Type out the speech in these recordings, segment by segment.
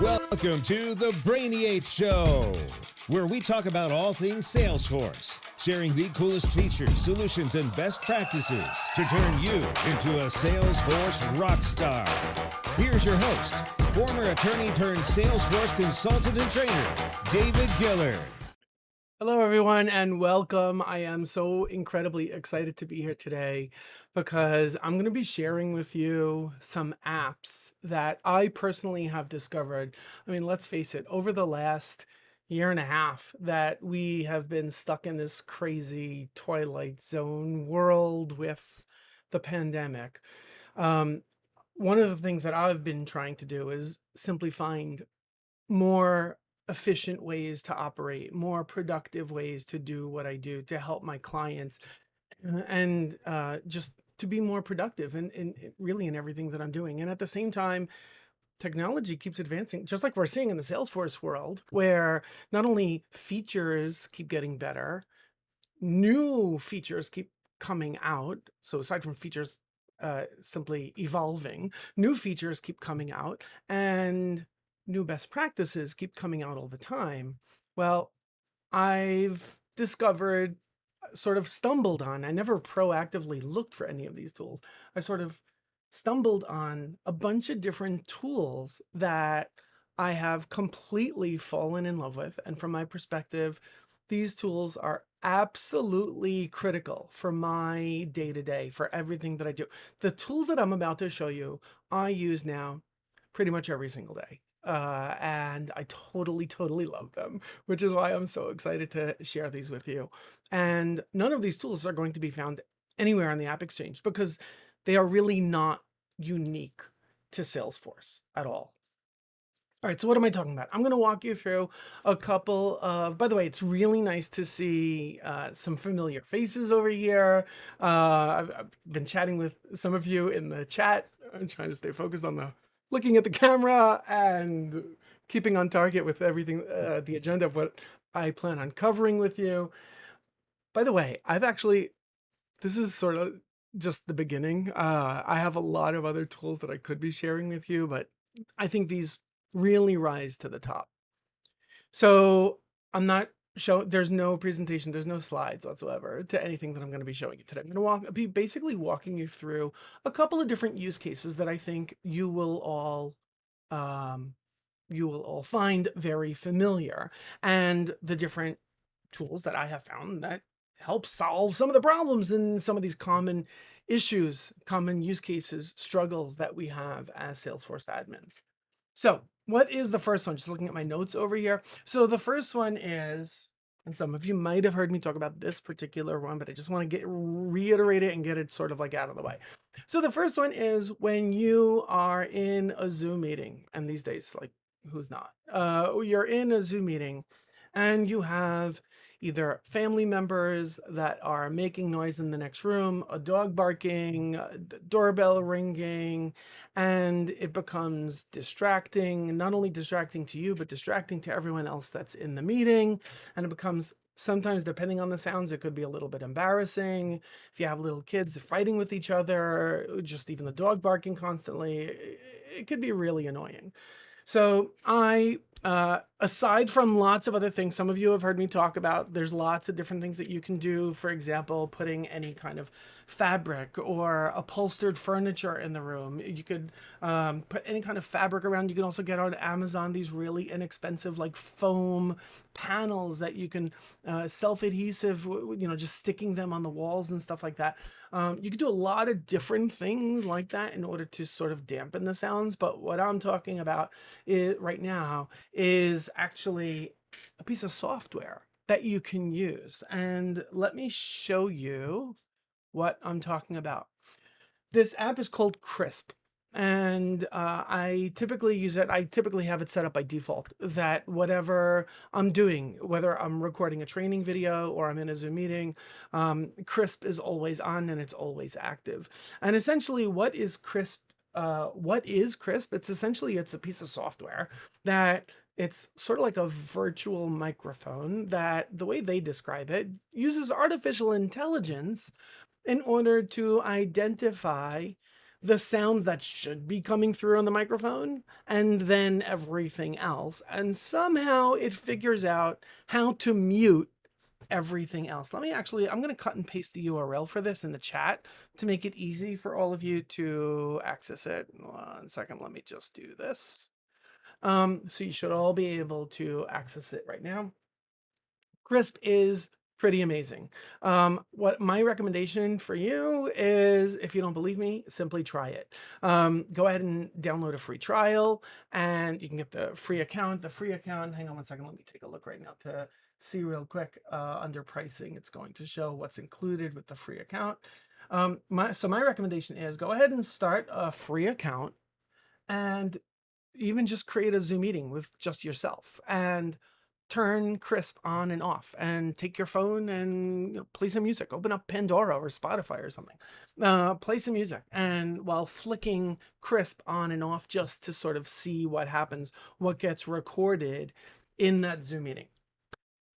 Welcome to the Brainiate Show, where we talk about all things Salesforce, sharing the coolest features, solutions, and best practices to turn you into a Salesforce rock star. Here's your host, former attorney turned Salesforce consultant and trainer, David Gillard. Hello, everyone, and welcome. I am so incredibly excited to be here today because I'm going to be sharing with you some apps that I personally have discovered. I mean, let's face it, over the last year and a half that we have been stuck in this crazy Twilight Zone world with the pandemic. One of the things that I've been trying to do is simply find more efficient ways to operate, more productive ways to do what I do to help my clients, and just to be more productive and really in everything that I'm doing. And at the same time, technology keeps advancing, just like we're seeing in the Salesforce world, where not only features keep getting better, new features keep coming out. So aside from features simply evolving, new features keep coming out, and new best practices keep coming out all the time. Well, I've discovered, sort of stumbled on, I never proactively looked for any of these tools. I sort of stumbled on a bunch of different tools that I have completely fallen in love with. And from my perspective, these tools are absolutely critical for my day-to-day, for everything that I do. The tools that I'm about to show you, I use now pretty much every single day. And I totally love them, which is why I'm so excited to share these with you. And none of these tools are going to be found anywhere on the App Exchange because they are really not unique to Salesforce at all. All right, so what am I talking about? I'm going to walk you through a couple of, by the way, it's really nice to see some familiar faces over here. I've been chatting with some of you in the chat. I'm trying to stay focused on looking at the camera and keeping on target with everything, the agenda of what I plan on covering with you. By the way, this is sort of just the beginning. I have a lot of other tools that I could be sharing with you, but I think these really rise to the top. So there's no presentation, there's no slides whatsoever to anything that I'm going to be showing you today. I'm going to be basically walking you through a couple of different use cases that I think you will all find very familiar, and the different tools that I have found that help solve some of the problems and some of these common issues, common use cases, struggles that we have as Salesforce admins. So what is the first one? Just looking at my notes over here. So the first one is, and some of you might have heard me talk about this particular one, but I just want to reiterate it and get it sort of like out of the way. So the first one is when you are in a Zoom meeting, and these days, like, who's not? You're in a Zoom meeting and you have either family members that are making noise in the next room, a dog barking, doorbell ringing, and it becomes distracting, not only distracting to you, but distracting to everyone else that's in the meeting. And it becomes, sometimes depending on the sounds, it could be a little bit embarrassing. If you have little kids fighting with each other, just even the dog barking constantly, it could be really annoying. So aside from lots of other things, some of you have heard me talk about, there's lots of different things that you can do. For example, putting any kind of fabric or upholstered furniture in the room. You could put any kind of fabric around. You can also get on Amazon these really inexpensive like foam panels that you can self-adhesive, just sticking them on the walls and stuff like that. You could do a lot of different things like that in order to sort of dampen the sounds. But what I'm talking about right now is actually a piece of software that you can use. And let me show you what I'm talking about. This app is called Krisp. And I typically use it. I typically have it set up by default that whatever I'm doing, whether I'm recording a training video or I'm in a Zoom meeting, Krisp is always on and it's always active. And essentially, what is Krisp? It's a piece of software that it's sort of like a virtual microphone that, the way they describe it, uses artificial intelligence in order to identify the sounds that should be coming through on the microphone, and then everything else. And somehow it figures out how to mute everything else. I'm going to cut and paste the URL for this in the chat to make it easy for all of you to access it. 1 second, let me just do this. So you should all be able to access it right now. Krisp is pretty amazing. What my recommendation for you is, if you don't believe me, simply try it. Go ahead and download a free trial, and you can get the free account. Hang on 1 second, let me take a look right now to see real quick. Under pricing, it's going to show what's included with the free account. My recommendation is go ahead and start a free account, and even just create a Zoom meeting with just yourself, and turn Krisp on and off, and take your phone and play some music. Open up Pandora or Spotify or something. Play some music, and while flicking Krisp on and off, just to sort of see what happens, what gets recorded in that Zoom meeting.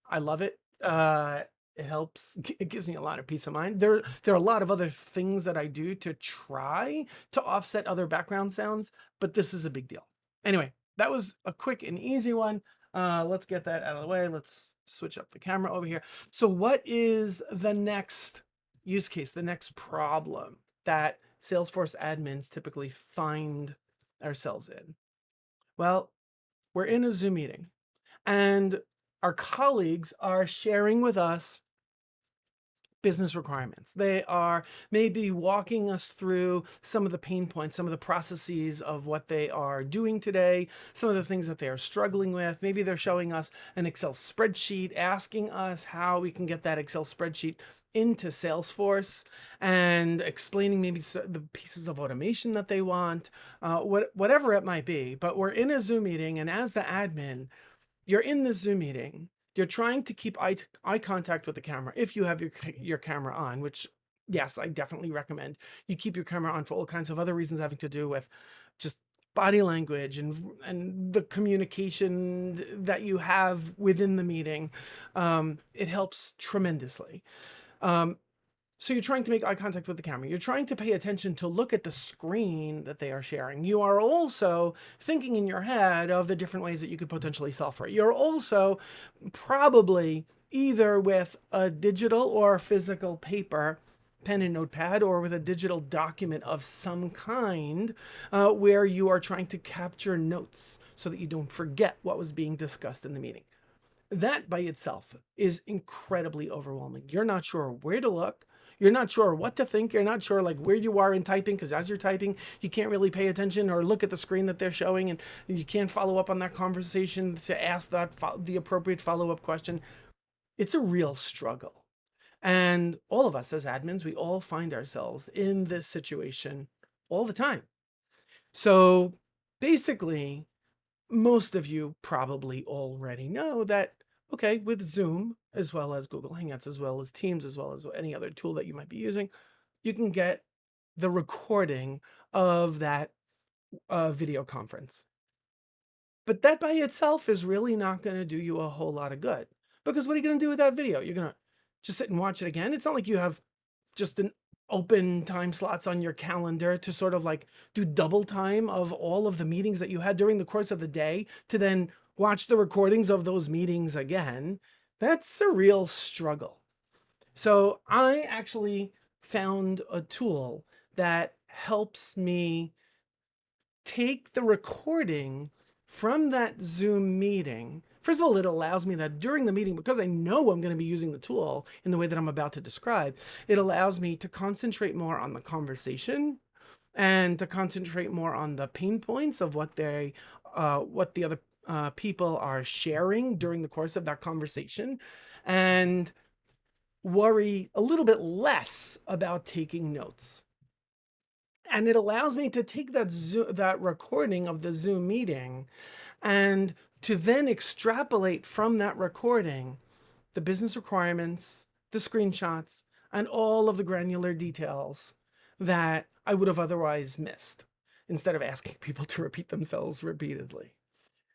I love it. It helps. It gives me a lot of peace of mind. There are a lot of other things that I do to try to offset other background sounds, but this is a big deal. Anyway, that was a quick and easy one. Let's get that out of the way. Let's switch up the camera over here. So what is the next use case, the next problem that Salesforce admins typically find ourselves in? Well, we're in a Zoom meeting, and our colleagues are sharing with us business requirements. They are maybe walking us through some of the pain points, some of the processes of what they are doing today, some of the things that they are struggling with. Maybe they're showing us an Excel spreadsheet, asking us how we can get that Excel spreadsheet into Salesforce, and explaining maybe the pieces of automation that they want, whatever it might be. But we're in a Zoom meeting, and as the admin, you're in the Zoom meeting. You're trying to keep eye contact with the camera if you have your camera on, which, yes, I definitely recommend you keep your camera on for all kinds of other reasons having to do with just body language and the communication that you have within the meeting. It helps tremendously. So you're trying to make eye contact with the camera. You're trying to pay attention to look at the screen that they are sharing. You are also thinking in your head of the different ways that you could potentially solve for it. You're also probably either with a digital or physical paper, pen and notepad, or with a digital document of some kind, where you are trying to capture notes so that you don't forget what was being discussed in the meeting. That by itself is incredibly overwhelming. You're not sure where to look. You're not sure what to think. You're not sure like where you are in typing, because as you're typing, you can't really pay attention or look at the screen that they're showing, and you can't follow up on that conversation to ask the appropriate follow-up question. It's a real struggle. And all of us as admins, we all find ourselves in this situation all the time. So basically, most of you probably already know that, okay, with Zoom, as well as Google Hangouts, as well as Teams, as well as any other tool that you might be using, you can get the recording of that video conference. But that by itself is really not going to do you a whole lot of good, because what are you going to do with that video? You're going to just sit and watch it again? It's not like you have just an open time slots on your calendar to sort of like do double time of all of the meetings that you had during the course of the day to then watch the recordings of those meetings again. That's a real struggle. So I actually found a tool that helps me take the recording from that Zoom meeting. First of all, it allows me that during the meeting, because I know I'm going to be using the tool in the way that I'm about to describe, it allows me to concentrate more on the conversation and to concentrate more on the pain points of what the other people are sharing during the course of that conversation, and worry a little bit less about taking notes. And it allows me to take that recording of the Zoom meeting and to then extrapolate from that recording the business requirements, the screenshots, and all of the granular details that I would have otherwise missed, instead of asking people to repeat themselves repeatedly.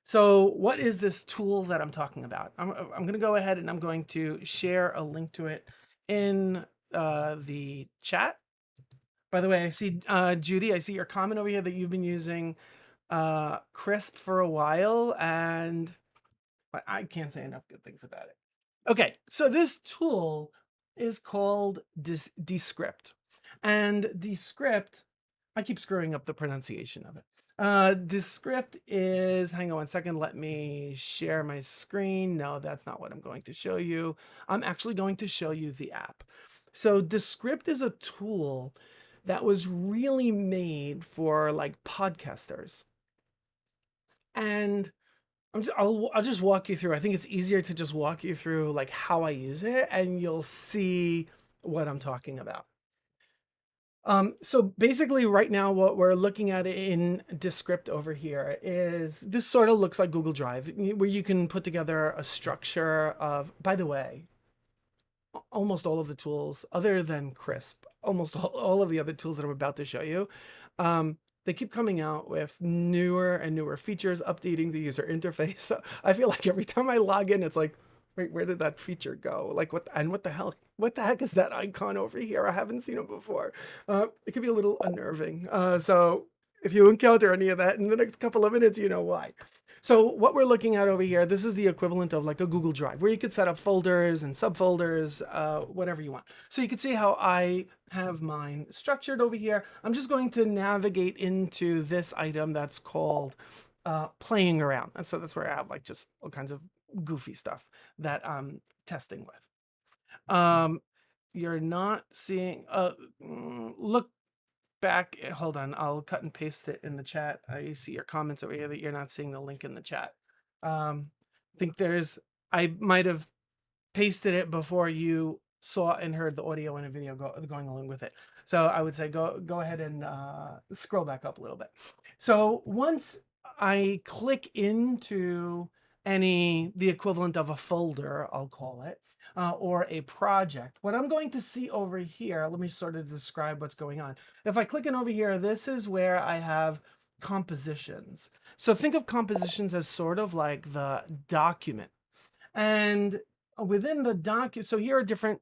So what is this tool that I'm talking about? I'm going to go ahead and I'm going to share a link to it in the chat. By the way, I see Judy, I see your comment over here that you've been using Krisp for a while, and I can't say enough good things about it. Okay, so this tool is called Descript. And Descript, I keep screwing up the pronunciation of it. Descript is, hang on one second, let me share my screen. No, that's not what I'm going to show you. I'm actually going to show you the app. So Descript is a tool that was really made for like podcasters. And I'll just walk you through. I think it's easier to just walk you through like how I use it, and you'll see what I'm talking about. So basically right now what we're looking at in Descript over here is this sort of looks like Google Drive, where you can put together a structure of, by the way, almost all of the tools other than Krisp, almost all of the other tools that I'm about to show you, they keep coming out with newer and newer features, updating the user interface. So I feel like every time I log in, it's like, wait, where did that feature go? Like what the heck is that icon over here? I haven't seen it before. It can be a little unnerving. So if you encounter any of that in the next couple of minutes, you know why. So what we're looking at over here, this is the equivalent of like a Google Drive, where you could set up folders and subfolders, whatever you want. So you can see how I have mine structured over here. I'm just going to navigate into this item that's called playing around. And so that's where I have like just all kinds of goofy stuff that I'm testing with. You're not seeing, look back, hold on, I'll cut and paste it in the chat. I see your comments over here that you're not seeing the link in the chat. I think I might have pasted it before you saw and heard the audio and a video going along with it. So I would say go ahead and scroll back up a little bit. So once I click into the equivalent of a folder, I'll call it, or a project, what I'm going to see over here, let me sort of describe what's going on. If I click in over here, this is where I have compositions. So think of compositions as sort of like the document. And within the document, so here are different,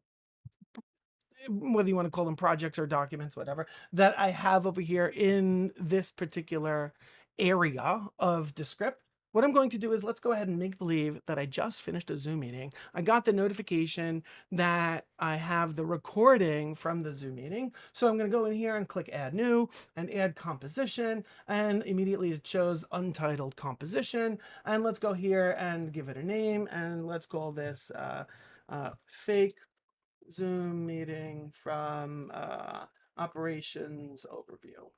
whether you want to call them projects or documents, whatever, that I have over here in this particular area of Descript. What I'm going to do is let's go ahead and make believe that I just finished a Zoom meeting. I got the notification that I have the recording from the Zoom meeting. So I'm going to go in here and click add new and add composition, and immediately it shows untitled composition. And let's go here and give it a name, and let's call this fake Zoom meeting from operations overview.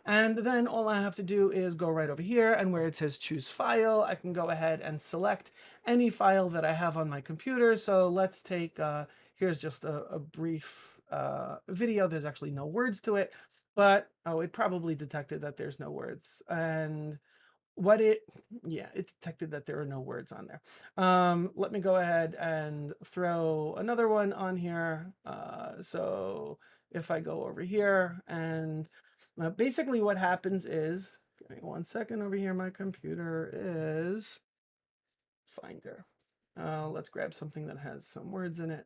And then all I have to do is go right over here, and where it says choose file, I can go ahead and select any file that I have on my computer. So let's take, here's just a brief video. There's actually no words to it, but it probably detected that there's no words. And it detected that there are no words on there. Let me go ahead and throw another one on here. So if I go over here, and basically what happens is, give me 1 second over here, my computer is Finder. Let's grab something that has some words in it.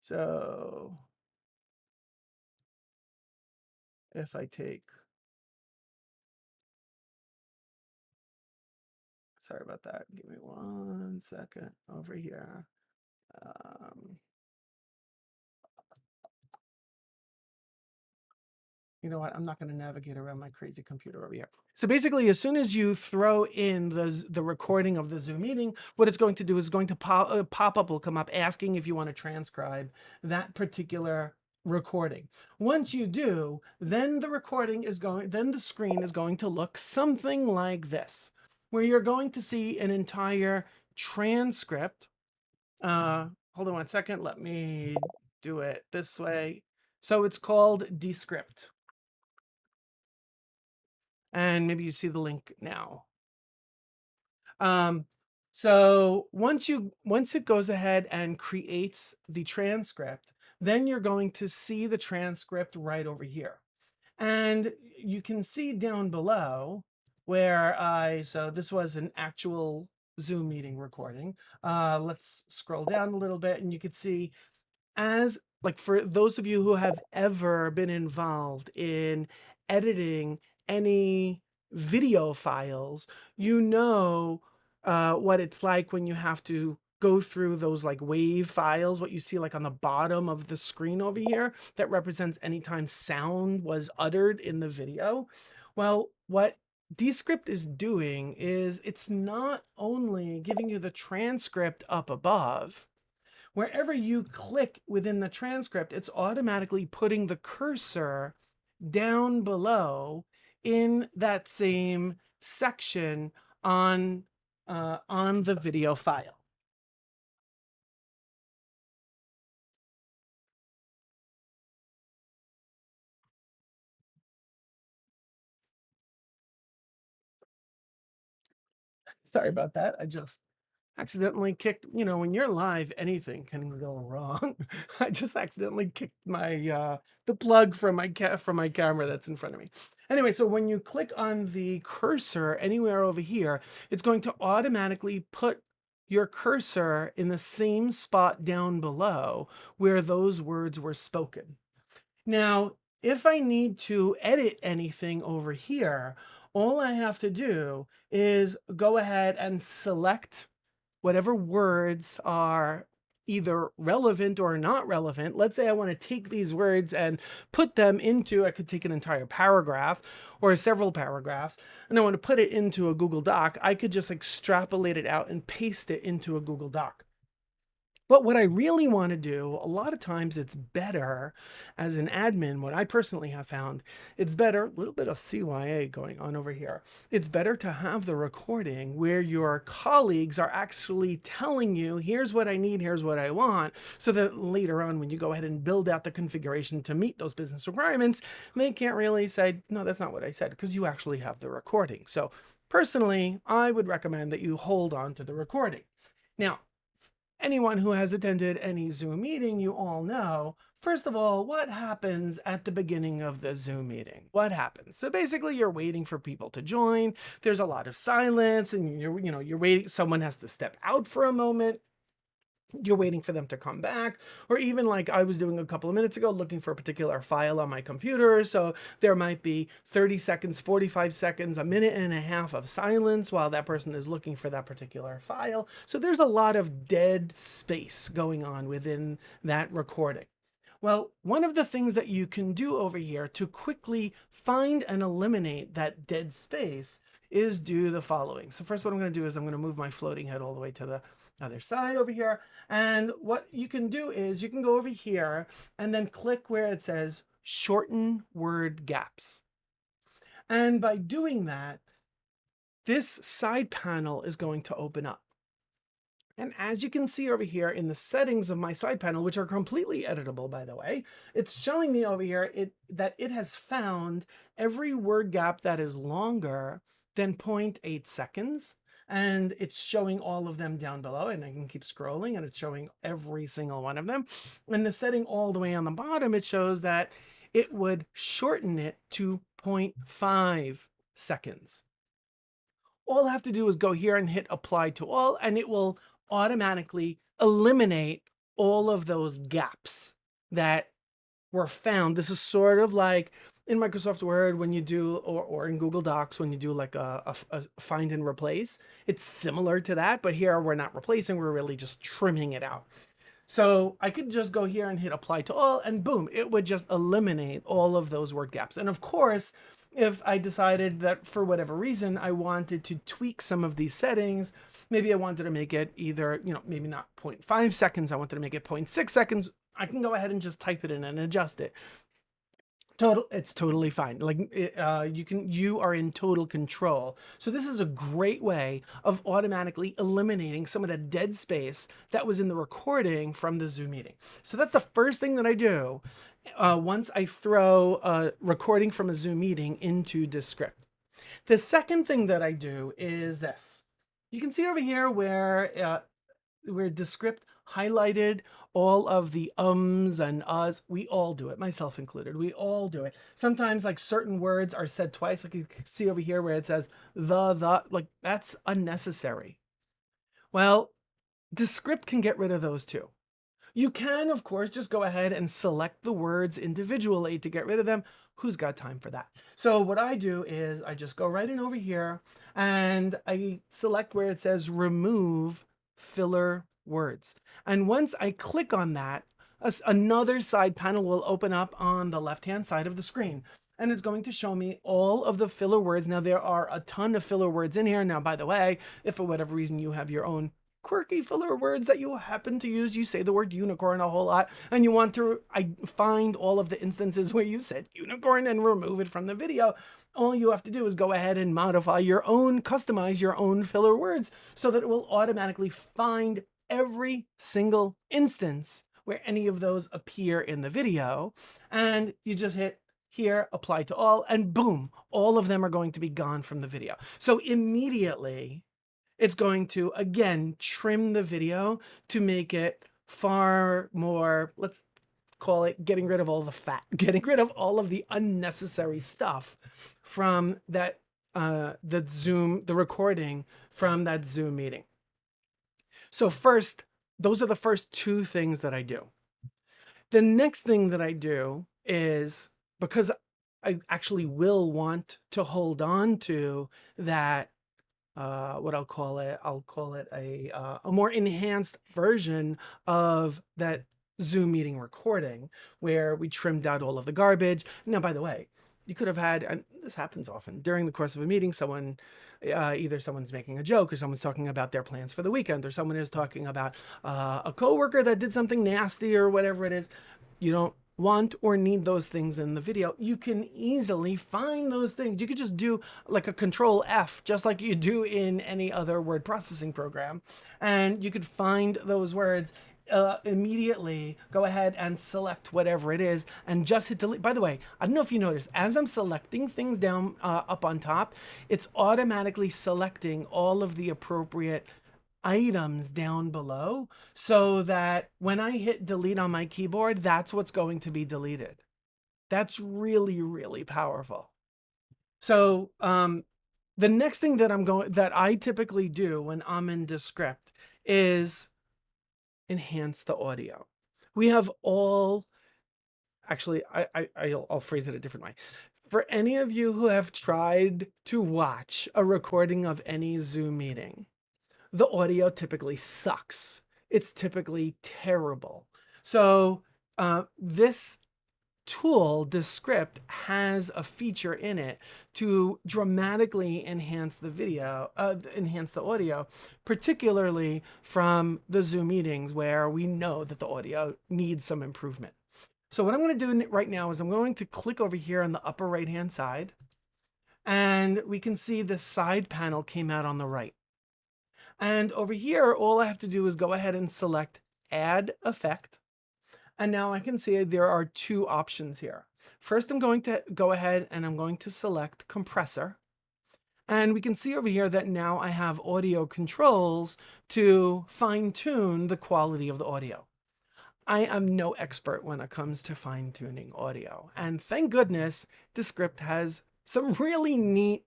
So if I take, sorry about that, give me 1 second over here. You know what? I'm not going to navigate around my crazy computer over here. So basically, as soon as you throw in the recording of the Zoom meeting, what it's going to do is going to pop up will come up asking if you want to transcribe that particular recording. Once you do, then then the screen is going to look something like this, where you're going to see an entire transcript. Hold on 1 second. Let me do it this way. So it's called Descript. And maybe you see the link now. So once it goes ahead and creates the transcript, then you're going to see the transcript right over here. And you can see down below where so this was an actual Zoom meeting recording. Let's scroll down a little bit, and you can see as like for those of you who have ever been involved in editing any video files, you know what it's like when you have to go through those like wave files, what you see like on the bottom of the screen over here that represents anytime sound was uttered in the video. Well, what Descript is doing is it's not only giving you the transcript up above, wherever you click within the transcript, it's automatically putting the cursor down below in that same section on the video file. Sorry about that. I just accidentally kicked, when you're live, anything can go wrong. I just accidentally kicked my the plug from my camera that's in front of me. Anyway, so when you click on the cursor anywhere over here, it's going to automatically put your cursor in the same spot down below where those words were spoken. Now, if I need to edit anything over here, all I have to do is go ahead and select whatever words are either relevant or not relevant. Let's say I want to take these words and put them into, I could take an entire paragraph or several paragraphs, and I want to put it into a Google Doc. I could just extrapolate it out and paste it into a Google Doc. But what I really want to do, a lot of times it's better as an admin, what I personally have found, it's better, a little bit of CYA going on over here. It's better to have the recording where your colleagues are actually telling you, here's what I need, here's what I want, so that later on when you go ahead and build out the configuration to meet those business requirements, they can't really say, no, that's not what I said, because you actually have the recording. So personally, I would recommend that you hold on to the recording. Now, anyone who has attended any Zoom meeting, you all know, first of all, what happens at the beginning of the Zoom meeting? What happens? So basically you're waiting for people to join. There's a lot of silence and you're waiting. Someone has to step out for a moment. You're waiting for them to come back, or even like I was doing a couple of minutes ago, looking for a particular file on my computer. So there might be 30 seconds, 45 seconds, a minute and a half of silence while that person is looking for that particular file. So there's a lot of dead space going on within that recording. Well, one of the things that you can do over here to quickly find and eliminate that dead space is do the following. So first what I'm going to do is I'm going to move my floating head all the way to the other side over here. And what you can do is you can go over here and then click where it says shorten word gaps. And by doing that, this side panel is going to open up. And as you can see over here in the settings of my side panel, which are completely editable, by the way, it's showing me over here that it has found every word gap that is longer than 0.8 seconds. And it's showing all of them down below, and I can keep scrolling and it's showing every single one of them. And the setting all the way on the bottom, it shows that it would shorten it to 0.5 seconds. All I have to do is go here and hit apply to all, and it will automatically eliminate all of those gaps that were found. This is sort of like in Microsoft Word when you do, or in Google Docs when you do like a find and replace. It's similar to that, but here we're not replacing, we're really just trimming it out. So I could just go here and hit apply to all, and boom, it would just eliminate all of those word gaps. And of course, if I decided that for whatever reason I wanted to tweak some of these settings, maybe I wanted to make it either, maybe not 0.5 seconds, I wanted to make it 0.6 seconds, I can go ahead and just type it in and adjust it. It's totally fine. Like you are in total control. So this is a great way of automatically eliminating some of the dead space that was in the recording from the Zoom meeting. So that's the first thing that I do once I throw a recording from a Zoom meeting into Descript. The second thing that I do is this. You can see over here where Descript highlighted all of the ums and uhs. We all do it, myself included. We all do it. Sometimes like certain words are said twice, like you can see over here where it says the, like that's unnecessary. Well, Descript can get rid of those too. You can, of course, just go ahead and select the words individually to get rid of them. Who's got time for that? So what I do is I just go right in over here and I select where it says remove filler words. And once I click on that, another side panel will open up on the left-hand side of the screen. And it's going to show me all of the filler words. Now, there are a ton of filler words in here. Now, by the way, if for whatever reason you have your own quirky filler words that you happen to use, you say the word unicorn a whole lot, and you want to find all of the instances where you said unicorn and remove it from the video, all you have to do is go ahead and modify your own, customize your own filler words so that it will automatically find every single instance where any of those appear in the video. And you just hit here, apply to all, and boom, all of them are going to be gone from the video. So immediately, it's going to, again, trim the video to make it far more, let's call it getting rid of all the fat, getting rid of all of the unnecessary stuff from that, the recording from that Zoom meeting. So first, those are the first two things that I do. The next thing that I do is, because I actually will want to hold on to that, I'll call it a more enhanced version of that Zoom meeting recording where we trimmed out all of the garbage. Now, by the way, you could have had, and this happens often during the course of a meeting, either someone's making a joke or someone's talking about their plans for the weekend, or someone is talking about a coworker that did something nasty or whatever it is. You don't want or need those things in the video. You can easily find those things. You could just do like a Control F, just like you do in any other word processing program. And you could find those words immediately, go ahead and select whatever it is and just hit delete. By the way, I don't know if you noticed, as I'm selecting things down up on top, it's automatically selecting all of the appropriate items down below so that when I hit delete on my keyboard, that's what's going to be deleted. That's really, really powerful. So the next thing that I typically do when I'm in Descript is enhance the audio. We have all, actually, I'll phrase it a different way. For any of you who have tried to watch a recording of any Zoom meeting, the audio typically sucks. It's typically terrible. So this tool, Descript, has a feature in it to dramatically enhance the video, enhance the audio, particularly from the Zoom meetings where we know that the audio needs some improvement. So what I'm going to do right now is I'm going to click over here on the upper right-hand side, and we can see the side panel came out on the right. And over here, all I have to do is go ahead and select Add Effect. And now I can see there are two options here. First, I'm going to go ahead and I'm going to select Compressor. And we can see over here that now I have audio controls to fine-tune the quality of the audio. I am no expert when it comes to fine-tuning audio. And thank goodness, Descript has some really neat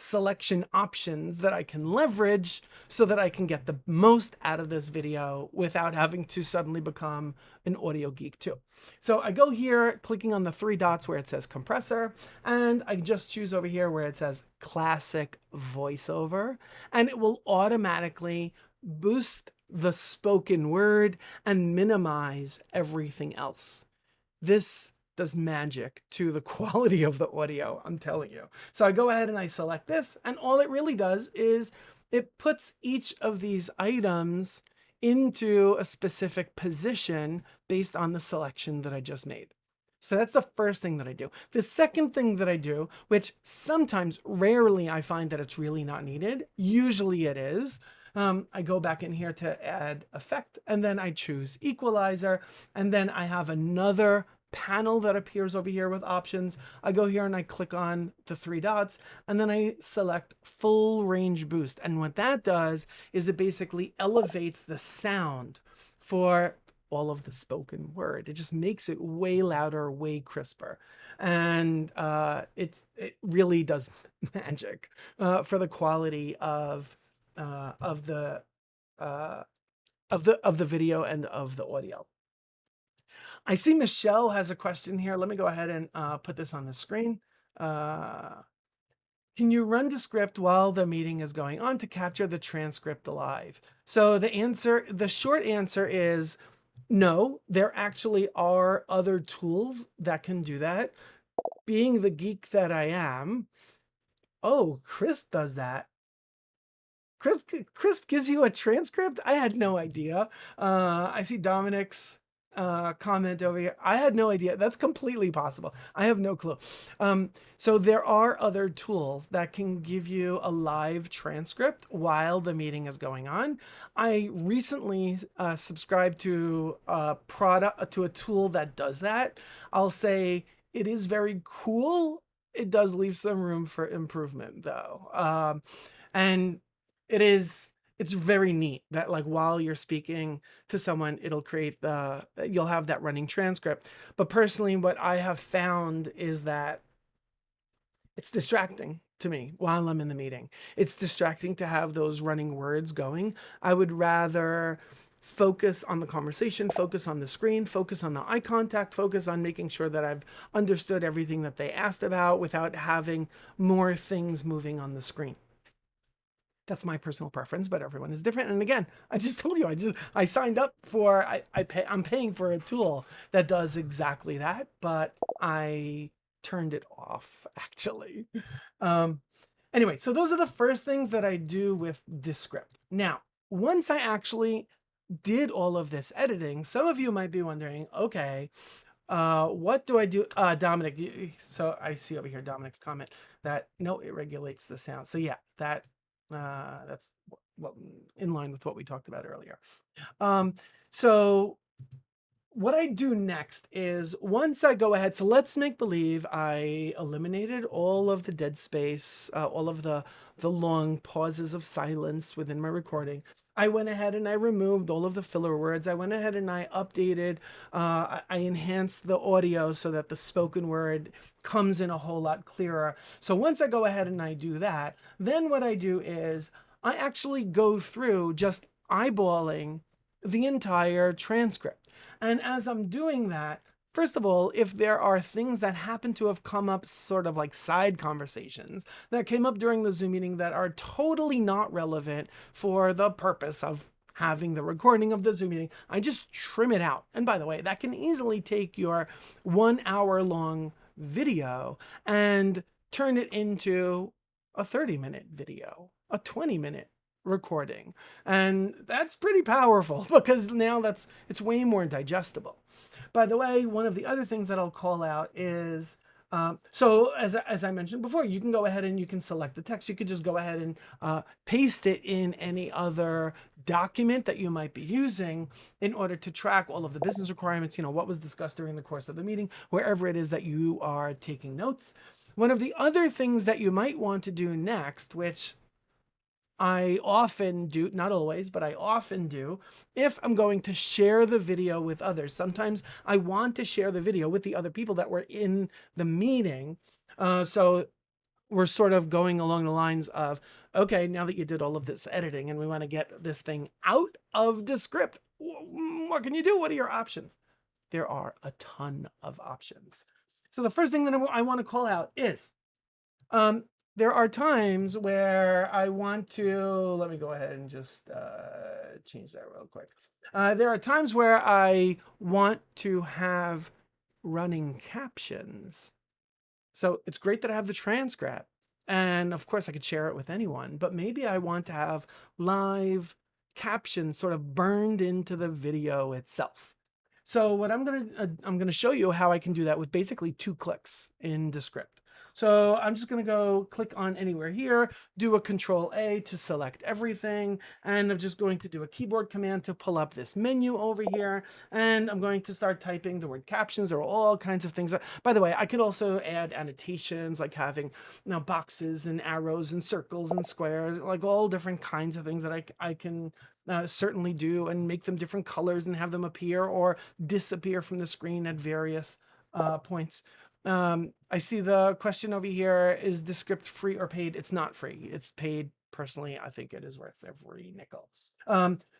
selection options that I can leverage so that I can get the most out of this video without having to suddenly become an audio geek too. So I go here, clicking on the three dots where it says compressor, and I just choose over here where it says classic voiceover, and it will automatically boost the spoken word and minimize everything else. This does magic to the quality of the audio, I'm telling you. So I go ahead and I select this, and all it really does is it puts each of these items into a specific position based on the selection that I just made. So that's the first thing that I do. The second thing that I do, which sometimes, rarely I find that it's really not needed, usually it is, I go back in here to add effect, and then I choose equalizer, and then I have another panel that appears over here with options. I go here and I click on the three dots, and then I select full range boost. And what that does is it basically elevates the sound for all of the spoken word. It just makes it way louder, way crisper. And it really does magic for the quality of the of the video and of the audio. I see Michelle has a question here. Let me go ahead and put this on the screen. Can you run Descript while the meeting is going on to capture the transcript live? So the short answer is no. There actually are other tools that can do that. Being the geek that I am, oh, Krisp does that. Krisp gives you a transcript? I had no idea. I see Dominic's comment over here. I had no idea. That's completely possible. I have no clue. So there are other tools that can give you a live transcript while the meeting is going on. I recently subscribed to to a tool that does that. I'll say it is very cool. It does leave some room for improvement though. And it's very neat that like while you're speaking to someone, it'll create you'll have that running transcript. But personally, what I have found is that it's distracting to me while I'm in the meeting. It's distracting to have those running words going. I would rather focus on the conversation, focus on the screen, focus on the eye contact, focus on making sure that I've understood everything that they asked about without having more things moving on the screen. That's my personal preference, but everyone is different. And again, I just told you, I signed up for, I'm paying for a tool that does exactly that, but I turned it off actually. Anyway, so those are the first things that I do with Descript. Now, once I actually did all of this editing, some of you might be wondering, okay, what do I do? Dominic, so I see over here Dominic's comment that no, it regulates the sound. So yeah, that's what in line with what we talked about earlier. So what I do next is once I go ahead, so let's make believe I eliminated all of the dead space, all of the long pauses of silence within my recording. I went ahead and I removed all of the filler words. I went ahead and I updated, I enhanced the audio so that the spoken word comes in a whole lot clearer. So once I go ahead and I do that, then what I do is I actually go through just eyeballing the entire transcript. And as I'm doing that, first of all, if there are things that happen to have come up sort of like side conversations that came up during the Zoom meeting that are totally not relevant for the purpose of having the recording of the Zoom meeting, I just trim it out. And by the way, that can easily take your 1 hour long video and turn it into a 30-minute video, a 20-minute recording. And that's pretty powerful because now it's way more digestible. By the way, one of the other things that I'll call out is, so as I mentioned before, you can go ahead and you can select the text. You could just go ahead and paste it in any other document that you might be using in order to track all of the business requirements, what was discussed during the course of the meeting, wherever it is that you are taking notes. One of the other things that you might want to do next, which I often do, not always, but I often do, if I'm going to share the video with others. Sometimes I want to share the video with the other people that were in the meeting. So we're sort of going along the lines of, okay, now that you did all of this editing and we want to get this thing out of Descript, what can you do? What are your options? There are a ton of options. So the first thing that I want to call out is, there are times where I want to, let me go ahead and just change that real quick. There are times where I want to have running captions. So it's great that I have the transcript. And of course I could share it with anyone, but maybe I want to have live captions sort of burned into the video itself. So what I'm going to show you how I can do that with basically 2 clicks in Descript. So I'm just going to go click on anywhere here, do a Control A to select everything. And I'm just going to do a keyboard command to pull up this menu over here. And I'm going to start typing the word captions or all kinds of things. By the way, I could also add annotations like having boxes and arrows and circles and squares, like all different kinds of things that I can certainly do and make them different colors and have them appear or disappear from the screen at various points. I see the question over here, is Descript free or paid? It's not free. It's paid. Personally, I think it is worth every nickel.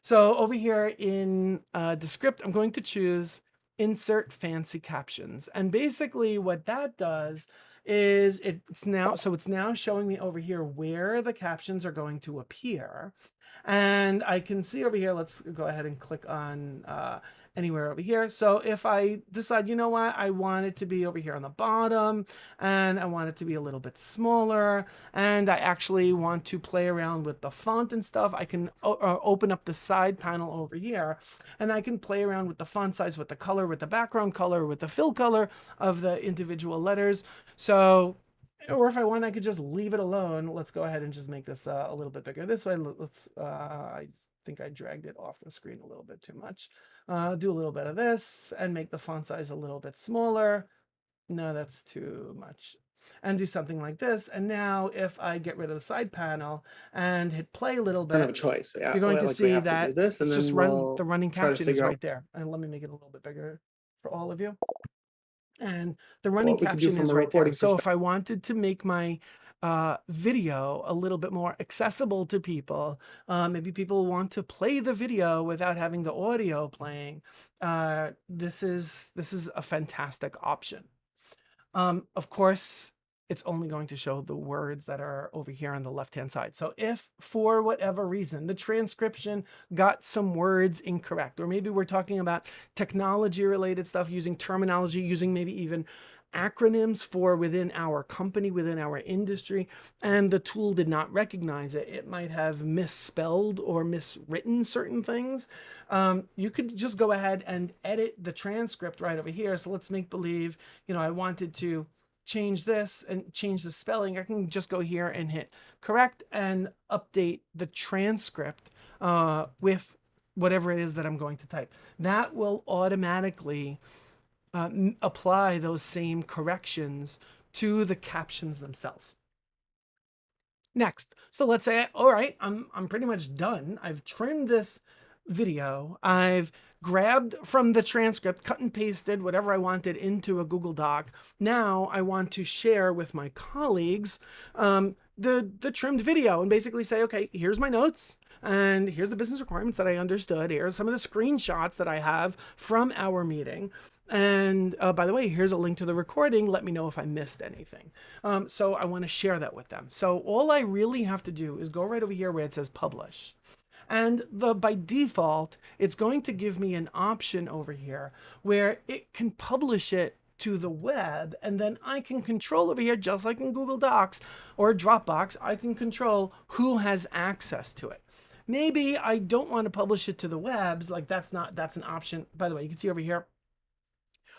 So over here in Descript, I'm going to choose insert fancy captions. And basically what that does is it's now showing me over here where the captions are going to appear. And I can see over here, let's go ahead and click on anywhere over here. So if I decide, you know what, I want it to be over here on the bottom, and I want it to be a little bit smaller, and I actually want to play around with the font and stuff, I can open up the side panel over here, and I can play around with the font size, with the color, with the background color, with the fill color of the individual letters. So, or if I want, I could just leave it alone. Let's go ahead and just make this a little bit bigger. This way, I think I dragged it off the screen a little bit too much. Do a little bit of this and make the font size a little bit smaller. No, that's too much. And do something like this. And now if I get rid of the side panel and hit play a little I don't have a bit, choice. So yeah, you're going to like we see have to that do this, and it's then just we'll the running try to caption is figure out right there. And let me make it a little bit bigger for all of you. And the what running we can do caption from is a right there. reporting So if perspective. I wanted to make my video a little bit more accessible to people, maybe people want to play the video without having the audio playing, this is a fantastic option. Of course, it's only going to show the words that are over here on the left-hand side. So if for whatever reason the transcription got some words incorrect, or maybe we're talking about technology related stuff, using terminology, using maybe even acronyms for within our company, within our industry, and the tool did not recognize it, it might have misspelled or miswritten certain things. You could just go ahead and edit the transcript right over here. So let's make believe, you know, I wanted to change this and change the spelling. I can just go here and hit correct and update the transcript with whatever it is that I'm going to type. That will automatically apply those same corrections to the captions themselves. Next, so let's say, all right, I'm pretty much done. I've trimmed this video. I've grabbed from the transcript, cut and pasted whatever I wanted into a Google Doc. Now I want to share with my colleagues the trimmed video and basically say, okay, here's my notes. And here's the business requirements that I understood. Here's some of the screenshots that I have from our meeting. And by the way, here's a link to the recording. Let me know if I missed anything. So I want to share that with them. So all I really have to do is go right over here where it says publish. And by default, it's going to give me an option over here where it can publish it to the web, and then I can control over here, just like in Google Docs or Dropbox, I can control who has access to it. Maybe I don't want to publish it to the webs, like that's an option. By the way, you can see over here,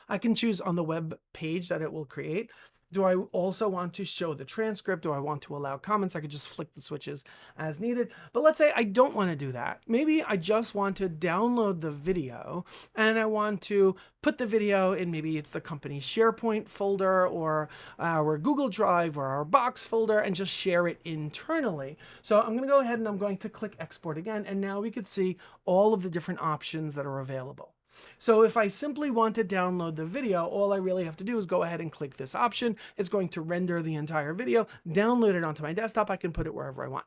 I can choose on the web page that it will create. Do I also want to show the transcript? Do I want to allow comments? I could just flick the switches as needed. But let's say I don't want to do that. Maybe I just want to download the video and I want to put the video in, maybe it's the company SharePoint folder or our Google Drive or our Box folder, and just share it internally. So I'm going to go ahead and I'm going to click export again. And now we could see all of the different options that are available. So if I simply want to download the video, all I really have to do is go ahead and click this option. It's going to render the entire video, download it onto my desktop. I can put it wherever I want.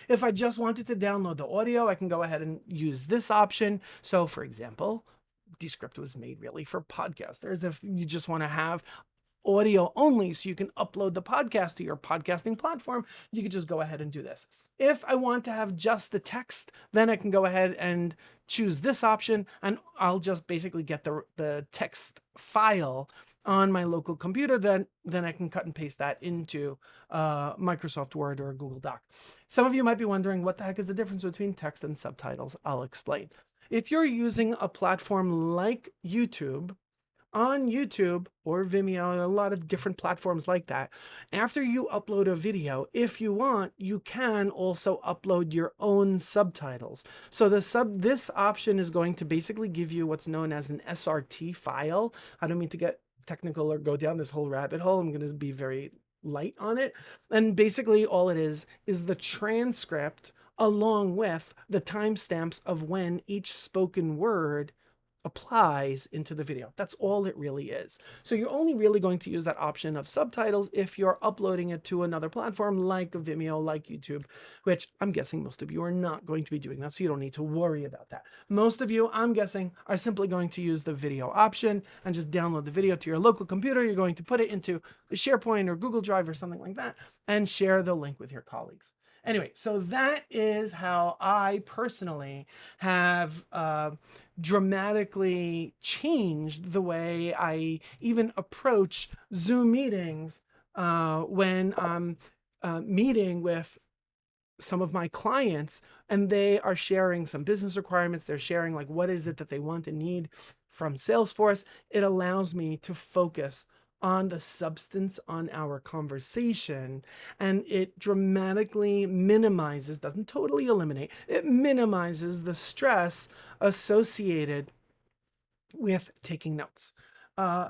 If I just wanted to download the audio, I can go ahead and use this option. So for example, Descript was made really for podcasters. If you just want to have audio only so you can upload the podcast to your podcasting platform, you could just go ahead and do this. If I want to have just the text, then I can go ahead and choose this option, and I'll just basically get the text file on my local computer. Then I can cut and paste that into Microsoft Word or a Google Doc. Some of you might be wondering, what the heck is the difference between text and subtitles? I'll explain. If you're using a platform like YouTube, on YouTube or Vimeo, a lot of different platforms like that, after you upload a video, if you want, you can also upload your own subtitles. So this option is going to basically give you what's known as an SRT file. I don't mean to get technical or go down this whole rabbit hole. I'm going to be very light on it. And basically all it is the transcript along with the timestamps of when each spoken word applies into the video. That's all it really is. So you're only really going to use that option of subtitles if you're uploading it to another platform like Vimeo, like YouTube, which I'm guessing most of you are not going to be doing that, so you don't need to worry about that. Most of you, I'm guessing, are simply going to use the video option and just download the video to your local computer. You're going to put it into SharePoint or Google Drive or something like that and share the link with your colleagues. Anyway, so that is how I personally have dramatically changed the way I even approach Zoom meetings when I'm meeting with some of my clients and they are sharing some business requirements. They're sharing like what is it that they want and need from Salesforce. It allows me to focus on the substance on our conversation, and it dramatically minimizes, doesn't totally eliminate, it minimizes the stress associated with taking notes.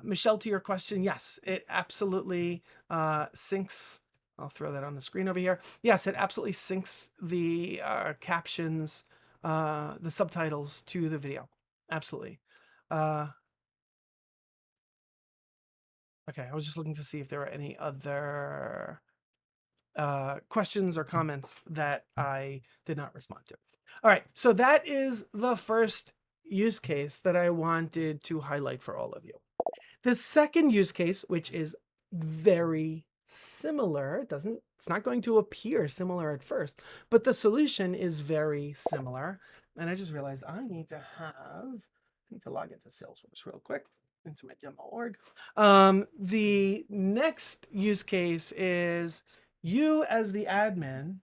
Michelle, to your question, yes, it absolutely syncs. I'll throw that on the screen over here. Yes, it absolutely syncs the captions, the subtitles to the video. Absolutely. Okay, I was just looking to see if there were any other questions or comments that I did not respond to. All right, so that is the first use case that I wanted to highlight for all of you. The second use case, which is very similar, it's not going to appear similar at first, but the solution is very similar. And I just realized I need to log into Salesforce real quick, into my demo org. The next use case is you as the admin,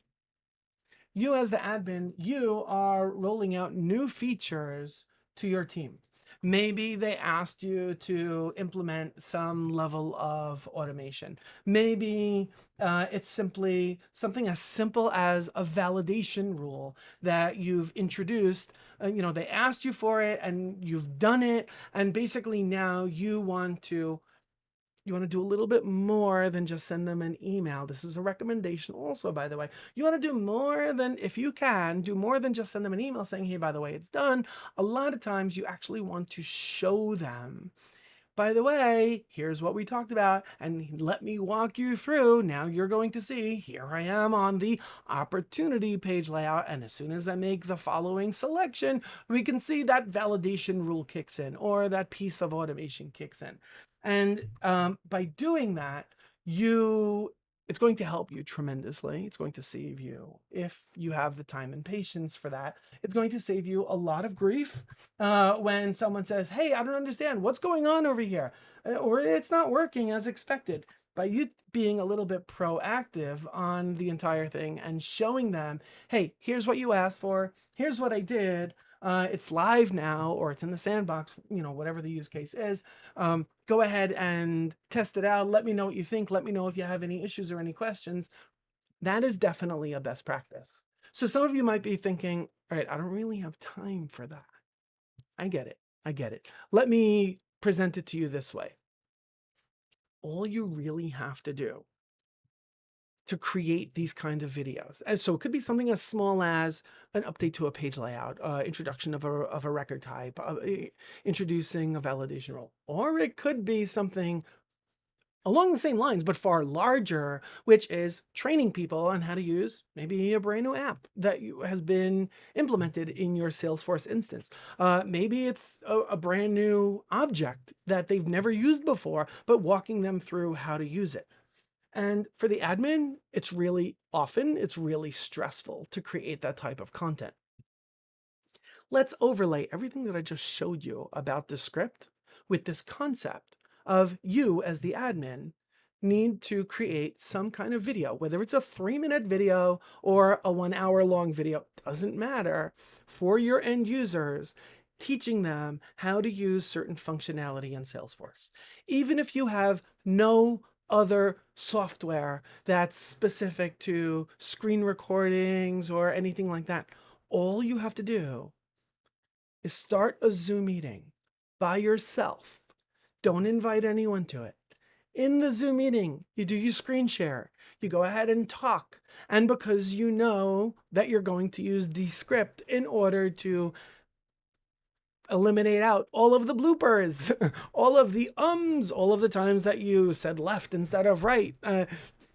you are rolling out new features to your team. Maybe they asked you to implement some level of automation. Maybe it's simply something as simple as a validation rule that you've introduced. They asked you for it and you've done it. And basically now you want to do a little bit more than just send them an email. This is a recommendation also, by the way. You want to do more than, if you can, do more than just send them an email saying, hey, by the way, it's done. A lot of times you actually want to show them, by the way, here's what we talked about, and let me walk you through. Now you're going to see, here I am on the opportunity page layout, and as soon as I make the following selection, we can see that validation rule kicks in, or that piece of automation kicks in. And by doing that, it's going to help you tremendously. It's going to save you, if you have the time and patience for that, it's going to save you a lot of grief when someone says, hey, I don't understand what's going on over here, or it's not working as expected. By you being a little bit proactive on the entire thing and showing them, hey, here's what you asked for, here's what I did, it's live now, or it's in the sandbox, whatever the use case is. Go ahead and test it out. Let me know what you think. Let me know if you have any issues or any questions. That is definitely a best practice. So some of you might be thinking, all right, I don't really have time for that. I get it. Let me present it to you this way. All you really have to do to create these kind of videos. And so it could be something as small as an update to a page layout, introduction of a record type, introducing a validation rule, or it could be something along the same lines, but far larger, which is training people on how to use maybe a brand new app that has been implemented in your Salesforce instance. Maybe it's a brand new object that they've never used before, but walking them through how to use it. And for the admin, it's really stressful to create that type of content. Let's overlay everything that I just showed you about Descript with this concept of you as the admin need to create some kind of video, whether it's a 3-minute video or a 1-hour long video, doesn't matter, for your end users, teaching them how to use certain functionality in Salesforce. Even if you have no other software that's specific to screen recordings or anything like that, all you have to do is start a Zoom meeting by yourself. Don't invite anyone to it. In the Zoom meeting, you do your screen share. You go ahead and talk. And because you know that you're going to use Descript in order to eliminate out all of the bloopers, all of the ums, all of the times that you said left instead of right.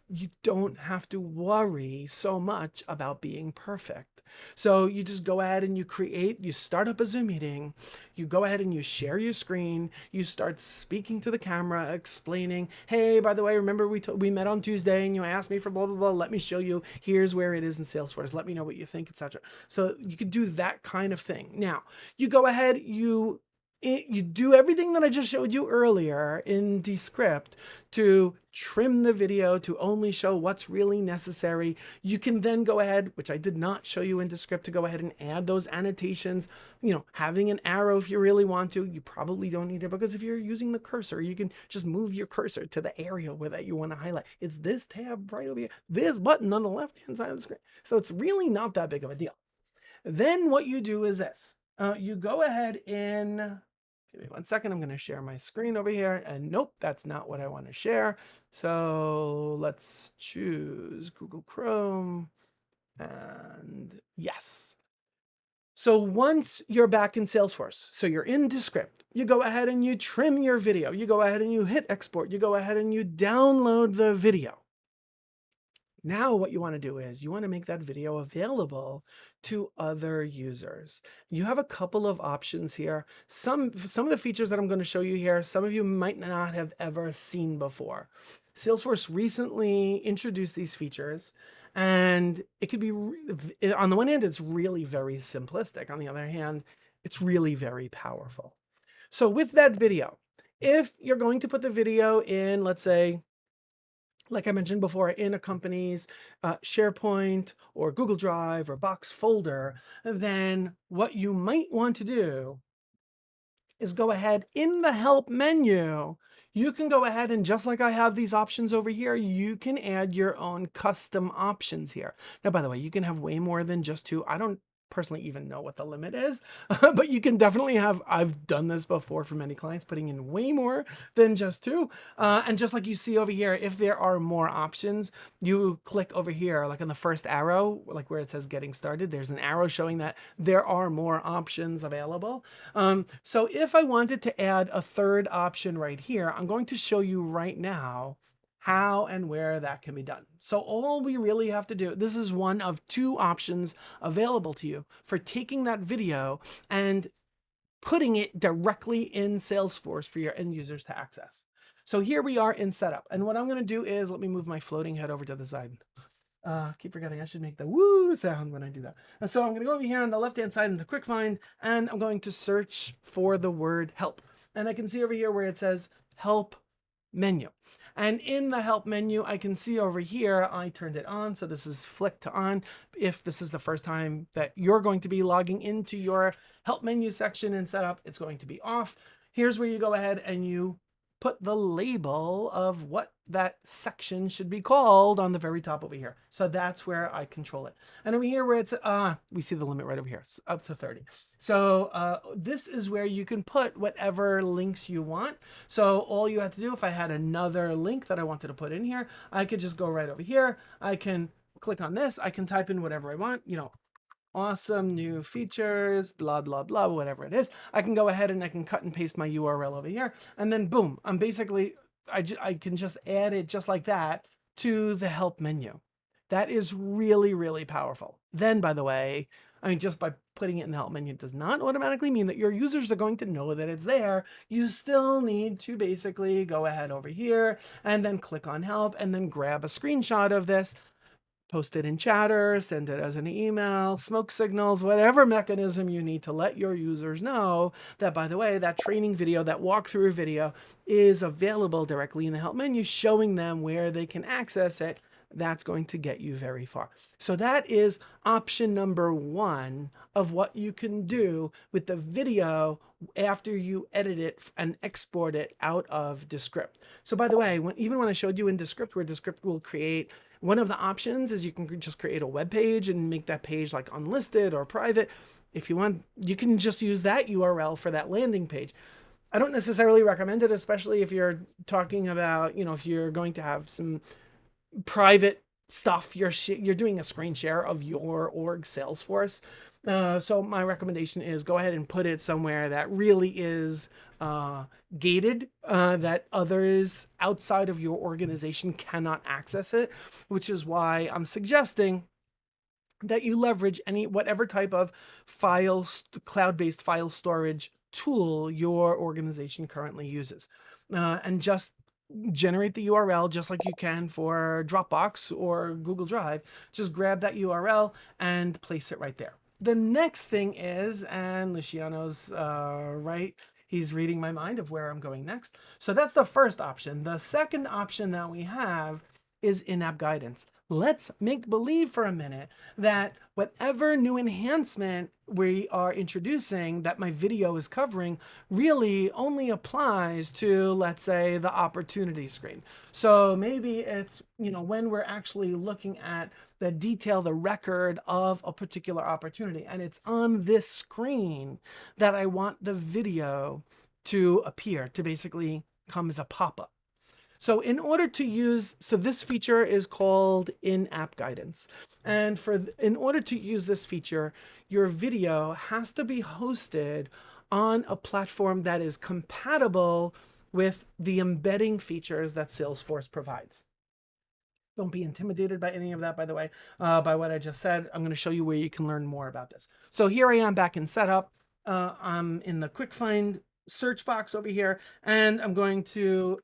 You don't have to worry so much about being perfect. So you just go ahead and you start up a Zoom meeting, you go ahead and you share your screen, you start speaking to the camera, explaining, hey, by the way, remember we met on Tuesday and you asked me for blah, blah, blah. Let me show you. Here's where it is in Salesforce. Let me know what you think, etc. So you could do that kind of thing. Now, you go ahead, you do everything that I just showed you earlier in Descript to trim the video to only show what's really necessary. You can then go ahead, which I did not show you in Descript, to go ahead and add those annotations, having an arrow if you really want to. You probably don't need it because if you're using the cursor, you can just move your cursor to the area where that you want to highlight. It's this tab right over here, this button on the left-hand side of the screen. So it's really not that big of a deal. Then what you do is this. You go ahead and... Give me 1 second. I'm going to share my screen over here. And nope, that's not what I want to share. So let's choose Google Chrome. And yes. So once you're back in Salesforce, so you're in Descript, you go ahead and you trim your video. You go ahead and you hit export. You go ahead and you download the video. Now what you want to do is you want to make that video available to other users. You have a couple of options here. Some of the features that I'm going to show you here, some of you might not have ever seen before. Salesforce recently introduced these features, and it could be, on the one hand, it's really very simplistic. On the other hand, it's really very powerful. So with that video, if you're going to put the video in, let's say, like I mentioned before, in a company's SharePoint or Google Drive or Box folder, then what you might want to do is go ahead in the help menu. You can go ahead and just like I have these options over here, you can add your own custom options here. Now, by the way, you can have way more than just 2. I don't personally even know what the limit is, but you can definitely have, I've done this before for many clients, putting in way more than just 2. And just like you see over here, if there are more options, you click over here, like on the first arrow, like where it says getting started, there's an arrow showing that there are more options available. So if I wanted to add a third option right here, I'm going to show you right now how and where that can be done. So all we really have to do, this is one of 2 options available to you for taking that video and putting it directly in Salesforce for your end users to access. So here we are in setup. And what I'm going to do is, let me move my floating head over to the side. Keep forgetting I should make the woo sound when I do that. And so I'm going to go over here on the left-hand side into Quick Find, and I'm going to search for the word help. And I can see over here where it says help menu. And in the help menu, I can see over here, I turned it on. So this is flicked to on. If this is the first time that you're going to be logging into your help menu section and setup, it's going to be off. Here's where you go ahead and you put the label of what that section should be called on the very top over here. So that's where I control it. And over here where it's, we see the limit right over here, it's up to 30. So this is where you can put whatever links you want. So all you have to do, if I had another link that I wanted to put in here, I could just go right over here. I can click on this. I can type in whatever I want, awesome new features, blah, blah, blah, whatever it is. I can go ahead and I can cut and paste my URL over here. And then boom, I'm basically, I can just add it just like that to the help menu. That is really, really powerful. Then, by the way, just by putting it in the help menu does not automatically mean that your users are going to know that it's there. You still need to basically go ahead over here and then click on help and then grab a screenshot of this, post it in Chatter, send it as an email, smoke signals, whatever mechanism you need to let your users know that, by the way, that training video, that walkthrough video is available directly in the help menu, showing them where they can access it. That's going to get you very far. So that is option number 1 of what you can do with the video after you edit it and export it out of Descript. So by the way, even when I showed you in Descript, where Descript will create, one of the options is you can just create a web page and make that page like unlisted or private. If you want, you can just use that URL for that landing page. I don't necessarily recommend it, especially if you're talking about, if you're going to have some private stuff. You're doing a screen share of your org Salesforce. So my recommendation is go ahead and put it somewhere that really is gated, that others outside of your organization cannot access it, which is why I'm suggesting that you leverage whatever type of cloud-based file storage tool your organization currently uses, and just generate the URL just like you can for Dropbox or Google Drive. Just grab that URL and place it right there. The next thing is, and Luciano's right, he's reading my mind of where I'm going next. So that's the first option. The second option that we have is in-app guidance. Let's make believe for a minute that whatever new enhancement we are introducing that my video is covering really only applies to, let's say, the opportunity screen. So maybe it's, when we're actually looking at the record of a particular opportunity, and it's on this screen that I want the video to appear, to basically come as a pop-up. So in order to use, this feature is called in-app guidance. And in order to use this feature, your video has to be hosted on a platform that is compatible with the embedding features that Salesforce provides. Don't be intimidated by any of that, by the way, by what I just said. I'm going to show you where you can learn more about this. So here I am back in setup. I'm in the quick find search box over here, and I'm going to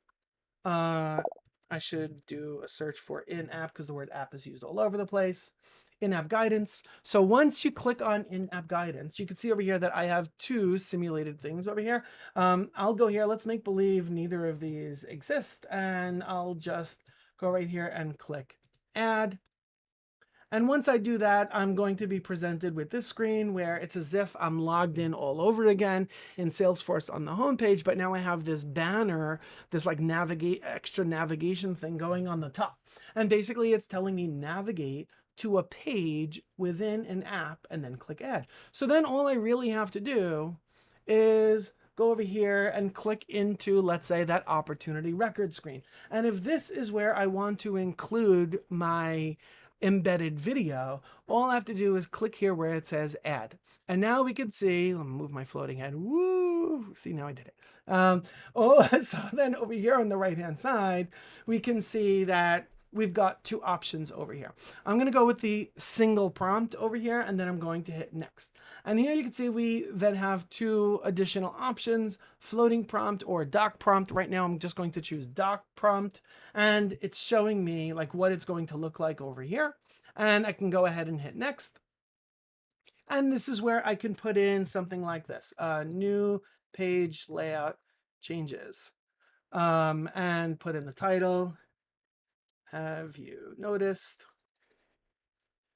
I should do a search for in-app because the word app is used all over the place. In-app guidance. So once you click on in-app guidance, you can see over here that I have two simulated things over here. I'll go here. Let's make believe neither of these exist. And I'll just go right here and click add. And once I do that, I'm going to be presented with this screen where it's as if I'm logged in all over again in Salesforce on the homepage, but now I have this banner, this like extra navigation thing going on the top. And basically it's telling me navigate to a page within an app and then click add. So then all I really have to do is go over here and click into, let's say, that opportunity record screen. And if this is where I want to include my embedded video, all I have to do is click here where it says add. And now we can see, let me move my floating head. Woo! See, now I did it. So then over here on the right-hand side, we can see that we've got two options over here. I'm going to go with the single prompt over here, and then I'm going to hit next. And here you can see we then have two additional options, floating prompt or doc prompt. Right now, I'm just going to choose doc prompt, and it's showing me like what it's going to look like over here. And I can go ahead and hit next. And this is where I can put in something like this, new page layout changes, and put in the title. Have you noticed?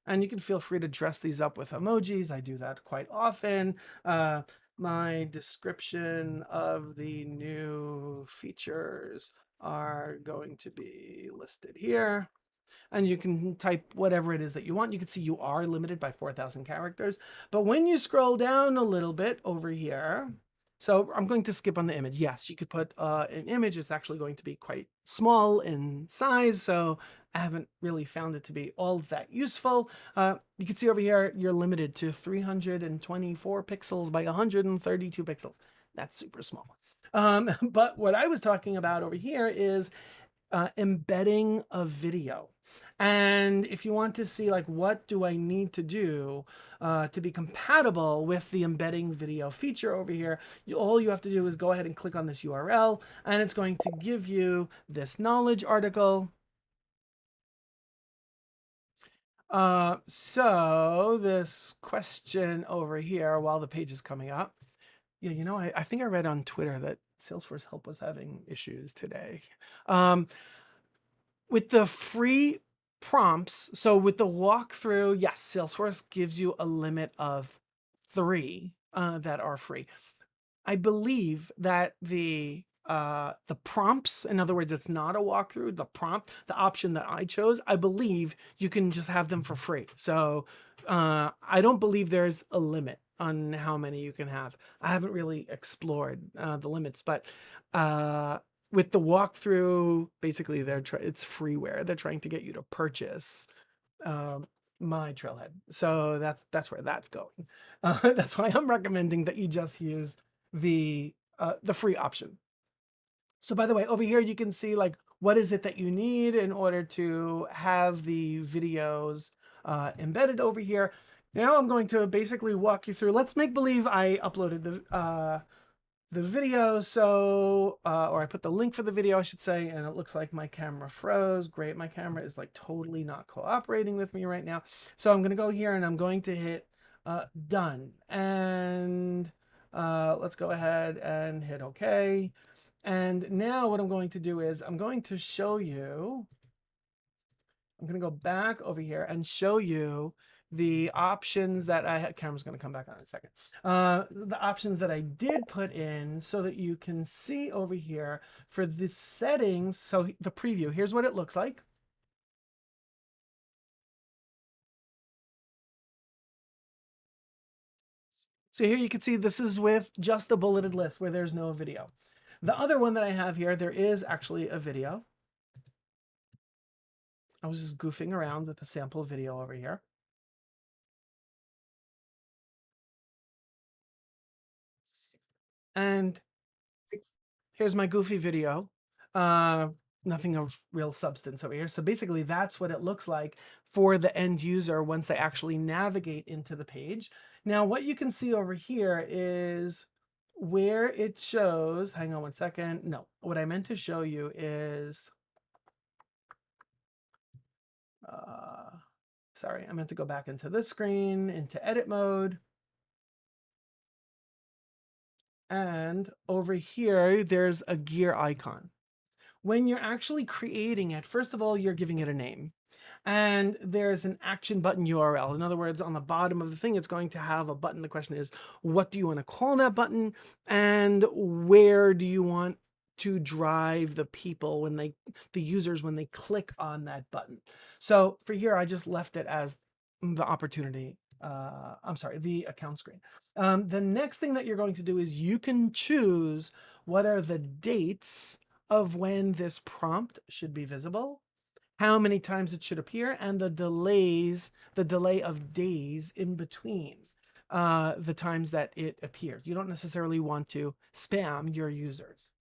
And you can feel free to dress these up with emojis. I do that quite often. My description of the new features are going to be listed here. And you can type whatever it is that you want. You can see you are limited by 4,000 characters. But when you scroll down a little bit over here, so I'm going to skip on the image. Yes, you could put an image. It's actually going to be quite small in size, so I haven't really found it to be all that useful. You can see over here, you're limited to 324 pixels by 132 pixels. That's super small. But what I was talking about over here is embedding a video. And if you want to see like what do I need to do to be compatible with the embedding video feature over here, all you have to do is go ahead and click on this URL, and it's going to give you this knowledge article. So this question over here while the page is coming up. Yeah, I think I read on Twitter that Salesforce Help was having issues today. With the free prompts, so with the walkthrough, yes, Salesforce gives you a limit of 3 that are free. I believe that the prompts, in other words, it's not a walkthrough, the option that I chose, I believe you can just have them for free. So I don't believe there's a limit on how many you can have. I haven't really explored the limits, but with the walkthrough, basically it's freeware. They're trying to get you to purchase my Trailhead. So that's where that's going. That's why I'm recommending that you just use the free option. So by the way, over here, you can see like, what is it that you need in order to have the videos embedded over here. Now I'm going to basically walk you through, let's make believe I uploaded the video. So, or I put the link for the video, I should say, and it looks like my camera froze. Great. My camera is like totally not cooperating with me right now. So I'm going to go here and I'm going to hit done. And let's go ahead and hit OK. And now what I'm going to do is I'm going to show you, I'm going to go back over here and show you the options that I had. Camera's going to come back on in a second. The options that I did put in so that you can see over here for the settings. So the preview, here's what it looks like. So here you can see this is with just the bulleted list where there's no video. The other one that I have here, there is actually a video. I was just goofing around with a sample video over here. And here's my goofy video. Nothing of real substance over here. So basically that's what it looks like for the end user once they actually navigate into the page. Now, what you can see over here is where it shows, hang on one second. No, what I meant to show you is, sorry, I meant to go back into this screen, into edit mode. And over here, there's a gear icon. When you're actually creating it, first of all, you're giving it a name. And there's an action button URL. In other words, on the bottom of the thing, it's going to have a button. The question is, what do you want to call that button? And where do you want to drive the people the users when they click on that button? So for here, I just left it as the opportunity. The account screen. The next thing that you're going to do is you can choose what are the dates of when this prompt should be visible, how many times it should appear, and the delay of days in between the times that it appears. You don't necessarily want to spam your users.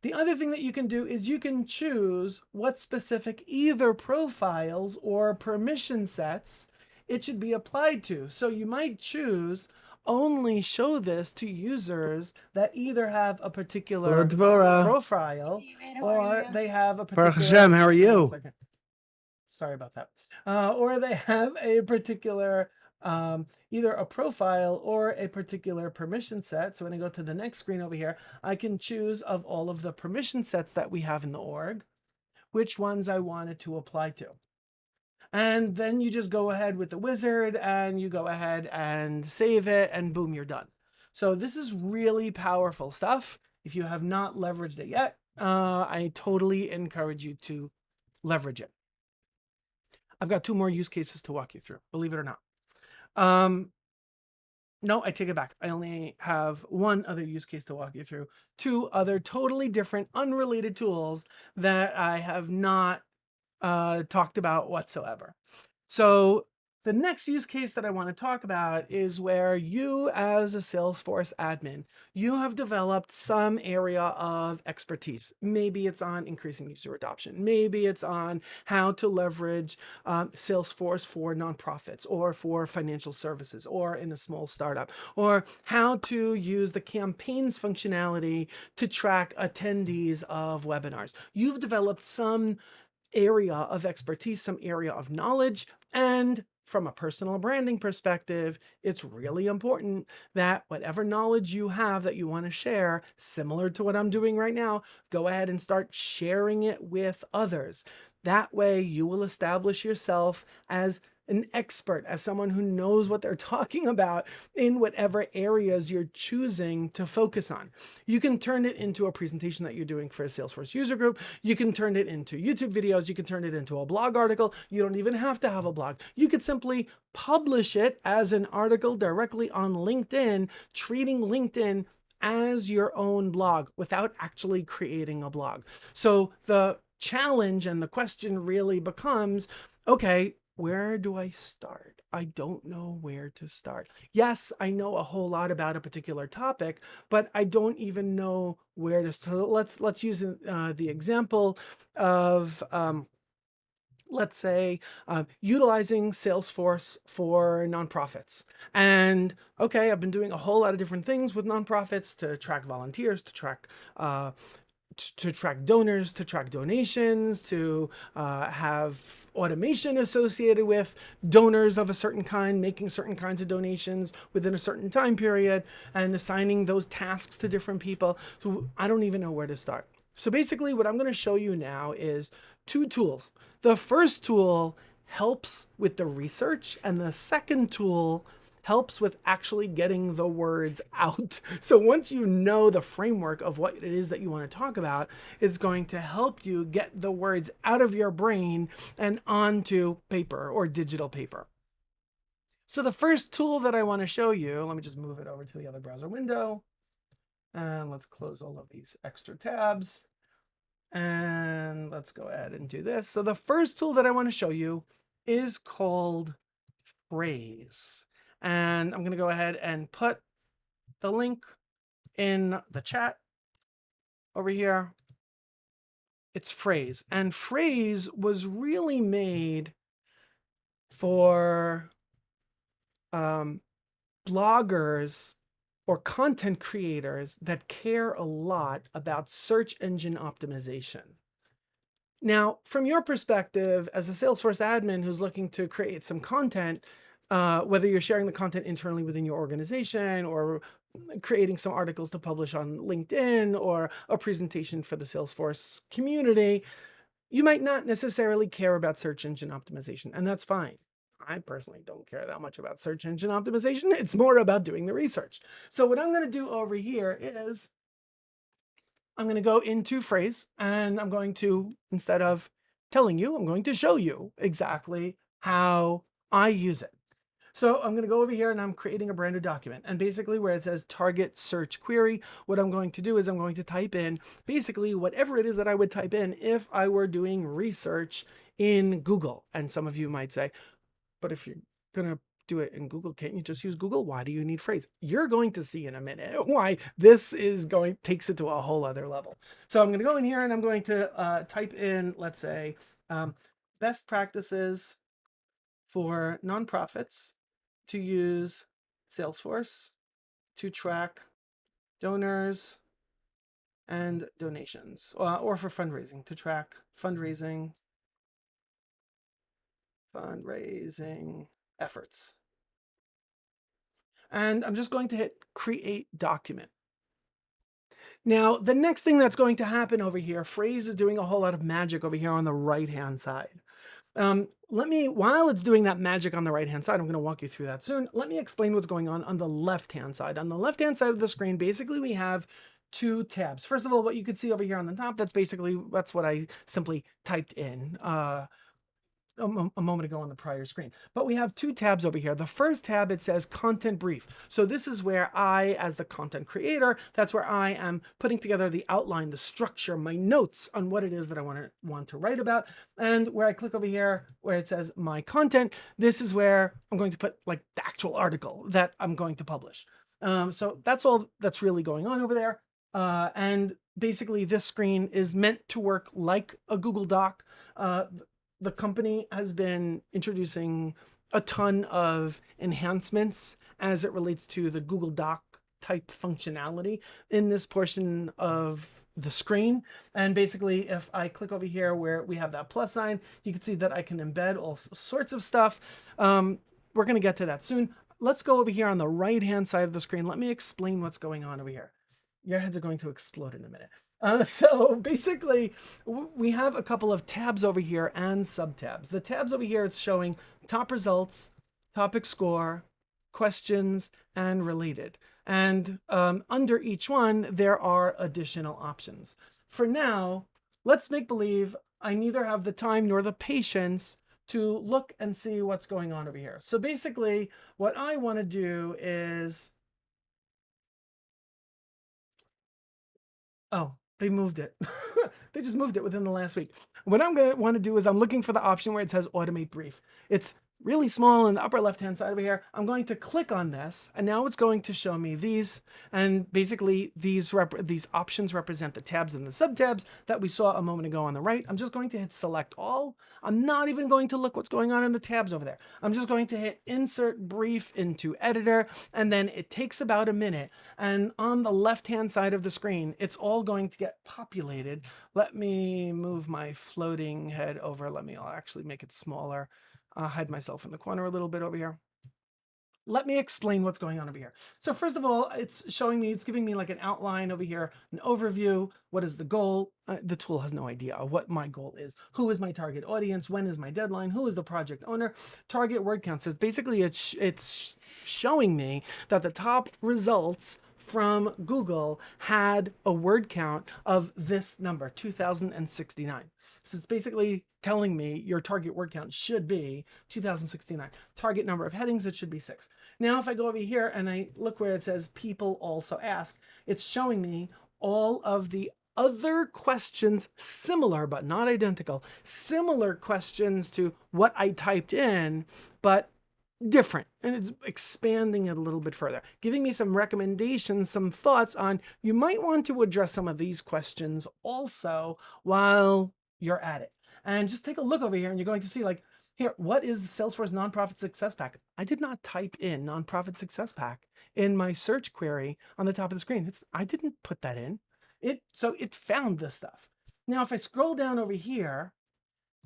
The other thing that you can do is you can choose what specific either profiles or permission sets it should be applied to. So you might choose only show this to users that either have a particular profile or they have a particular... How are you? Sorry about that. Or they have a particular either a profile or a particular permission set. So when I go to the next screen over here, I can choose of all of the permission sets that we have in the org, which ones I wanted to apply to. And then you just go ahead with the wizard and you go ahead and save it and boom, you're done. So this is really powerful stuff. If you have not leveraged it yet, I totally encourage you to leverage it. I've got 2 more use cases to walk you through, believe it or not. No, I take it back. I only have 1 other use case to walk you through. 2 other totally different, unrelated tools that I have not talked about whatsoever. So the next use case that I want to talk about is where you as a Salesforce admin, you have developed some area of expertise. Maybe it's on increasing user adoption. Maybe it's on how to leverage Salesforce for nonprofits or for financial services or in a small startup, or how to use the campaigns functionality to track attendees of webinars. You've developed some area of expertise, some area of knowledge, and from a personal branding perspective, it's really important that whatever knowledge you have that you want to share, similar to what I'm doing right now, go ahead and start sharing it with others. That way you will establish yourself as an expert, as someone who knows what they're talking about in whatever areas you're choosing to focus on. You can turn it into a presentation that you're doing for a Salesforce user group. You can turn it into YouTube videos. You can turn it into a blog article. You don't even have to have a blog. You could simply publish it as an article directly on LinkedIn, treating LinkedIn as your own blog without actually creating a blog. So the challenge and the question really becomes, okay, where do I start? I don't know where to start. Yes, I know a whole lot about a particular topic, but I don't even know where to start. Let's use the example of let's say utilizing Salesforce for nonprofits. And okay, I've been doing a whole lot of different things with nonprofits to track volunteers, to track donors, to track donations, to have automation associated with donors of a certain kind, making certain kinds of donations within a certain time period, and assigning those tasks to different people. So I don't even know where to start. So basically what I'm going to show you now is two tools. The first tool helps with the research, and the second tool helps with actually getting the words out. So once you know the framework of what it is that you want to talk about, it's going to help you get the words out of your brain and onto paper or digital paper. So the first tool that I want to show you, let me just move it over to the other browser window. And let's close all of these extra tabs. And let's go ahead and do this. So the first tool that I want to show you is called Fraise. And I'm going to go ahead and put the link in the chat over here. It's Fraise. And Fraise was really made for bloggers or content creators that care a lot about search engine optimization. Now, from your perspective as a Salesforce admin who's looking to create some content, whether you're sharing the content internally within your organization or creating some articles to publish on LinkedIn or a presentation for the Salesforce community, you might not necessarily care about search engine optimization, and that's fine. I personally don't care that much about search engine optimization. It's more about doing the research. So what I'm going to do over here is I'm going to go into Fraise, and I'm going to, instead of telling you, I'm going to show you exactly how I use it. So I'm going to go over here and I'm creating a brand new document. And basically where it says target search query, what I'm going to do is I'm going to type in basically whatever it is that I would type in if I were doing research in Google. And some of you might say, but if you're going to do it in Google, can't you just use Google? Why do you need Fraise? You're going to see in a minute why this is takes it to a whole other level. So I'm going to go in here and I'm going to type in, let's say, best practices for nonprofits to use Salesforce to track donors and donations, or for fundraising, to track fundraising efforts. And I'm just going to hit create document. Now, the next thing that's going to happen over here, Fraise is doing a whole lot of magic over here on the right-hand side. While it's doing that magic on the right-hand side, I'm going to walk you through that soon. Let me explain what's going on the left-hand side. On the left-hand side of the screen, basically we have two tabs. First of all, what you can see over here on the top, that's what I simply typed in a moment ago on the prior screen. But we have two tabs over here. The first tab, it says content brief. So this is where I, as the content creator, that's where I am putting together the outline, the structure, my notes on what it is that I want to write about. And where I click over here, where it says my content, this is where I'm going to put like the actual article that I'm going to publish. So that's all that's really going on over there. And basically this screen is meant to work like a Google Doc. The company has been introducing a ton of enhancements as it relates to the Google Doc type functionality in this portion of the screen. And basically, if I click over here where we have that plus sign, you can see that I can embed all sorts of stuff. We're going to get to that soon. Let's go over here on the right-hand side of the screen. Let me explain what's going on over here. Your heads are going to explode in a minute. So basically, we have a couple of tabs over here and subtabs. The tabs over here, it's showing top results, topic score, questions, and related. And under each one, there are additional options. For now, let's make believe I neither have the time nor the patience to look and see what's going on over here. So basically, what I want to do is Oh, they moved it. They just moved it within the last week. What I'm going to want to do is I'm looking for the option where it says automate brief. It's really small in the upper left hand side over here. I'm going to click on this, and now it's going to show me these. And basically these options represent the tabs and the subtabs that we saw a moment ago on the right. I'm just going to hit select all. I'm not even going to look what's going on in the tabs over there. I'm just going to hit insert brief into editor, and then it takes about a minute. And on the left hand side of the screen, it's all going to get populated. Let me move my floating head over. I'll actually make it smaller. Hide myself in the corner a little bit over here. Let me explain what's going on over here. So first of all, it's giving me like an outline over here, an overview. What is the goal? The tool has no idea what my goal is. Who is my target audience? When is my deadline? Who is the project owner? Target word count. So basically it's showing me that the top results from Google had a word count of this number, 2069. So it's basically telling me your target word count should be 2069. Target number of headings, it should be 6. Now, if I go over here and I look where it says people also ask, it's showing me all of the other questions similar, but not identical, similar questions to what I typed in, but different, and it's expanding it a little bit further, giving me some recommendations, some thoughts on you might want to address some of these questions also while you're at it. And just take a look over here and you're going to see like, here, what is the Salesforce Nonprofit Success Pack? I did not type in Nonprofit Success Pack in my search query on the top of the screen. I didn't put that in. So it found this stuff. Now, if I scroll down over here,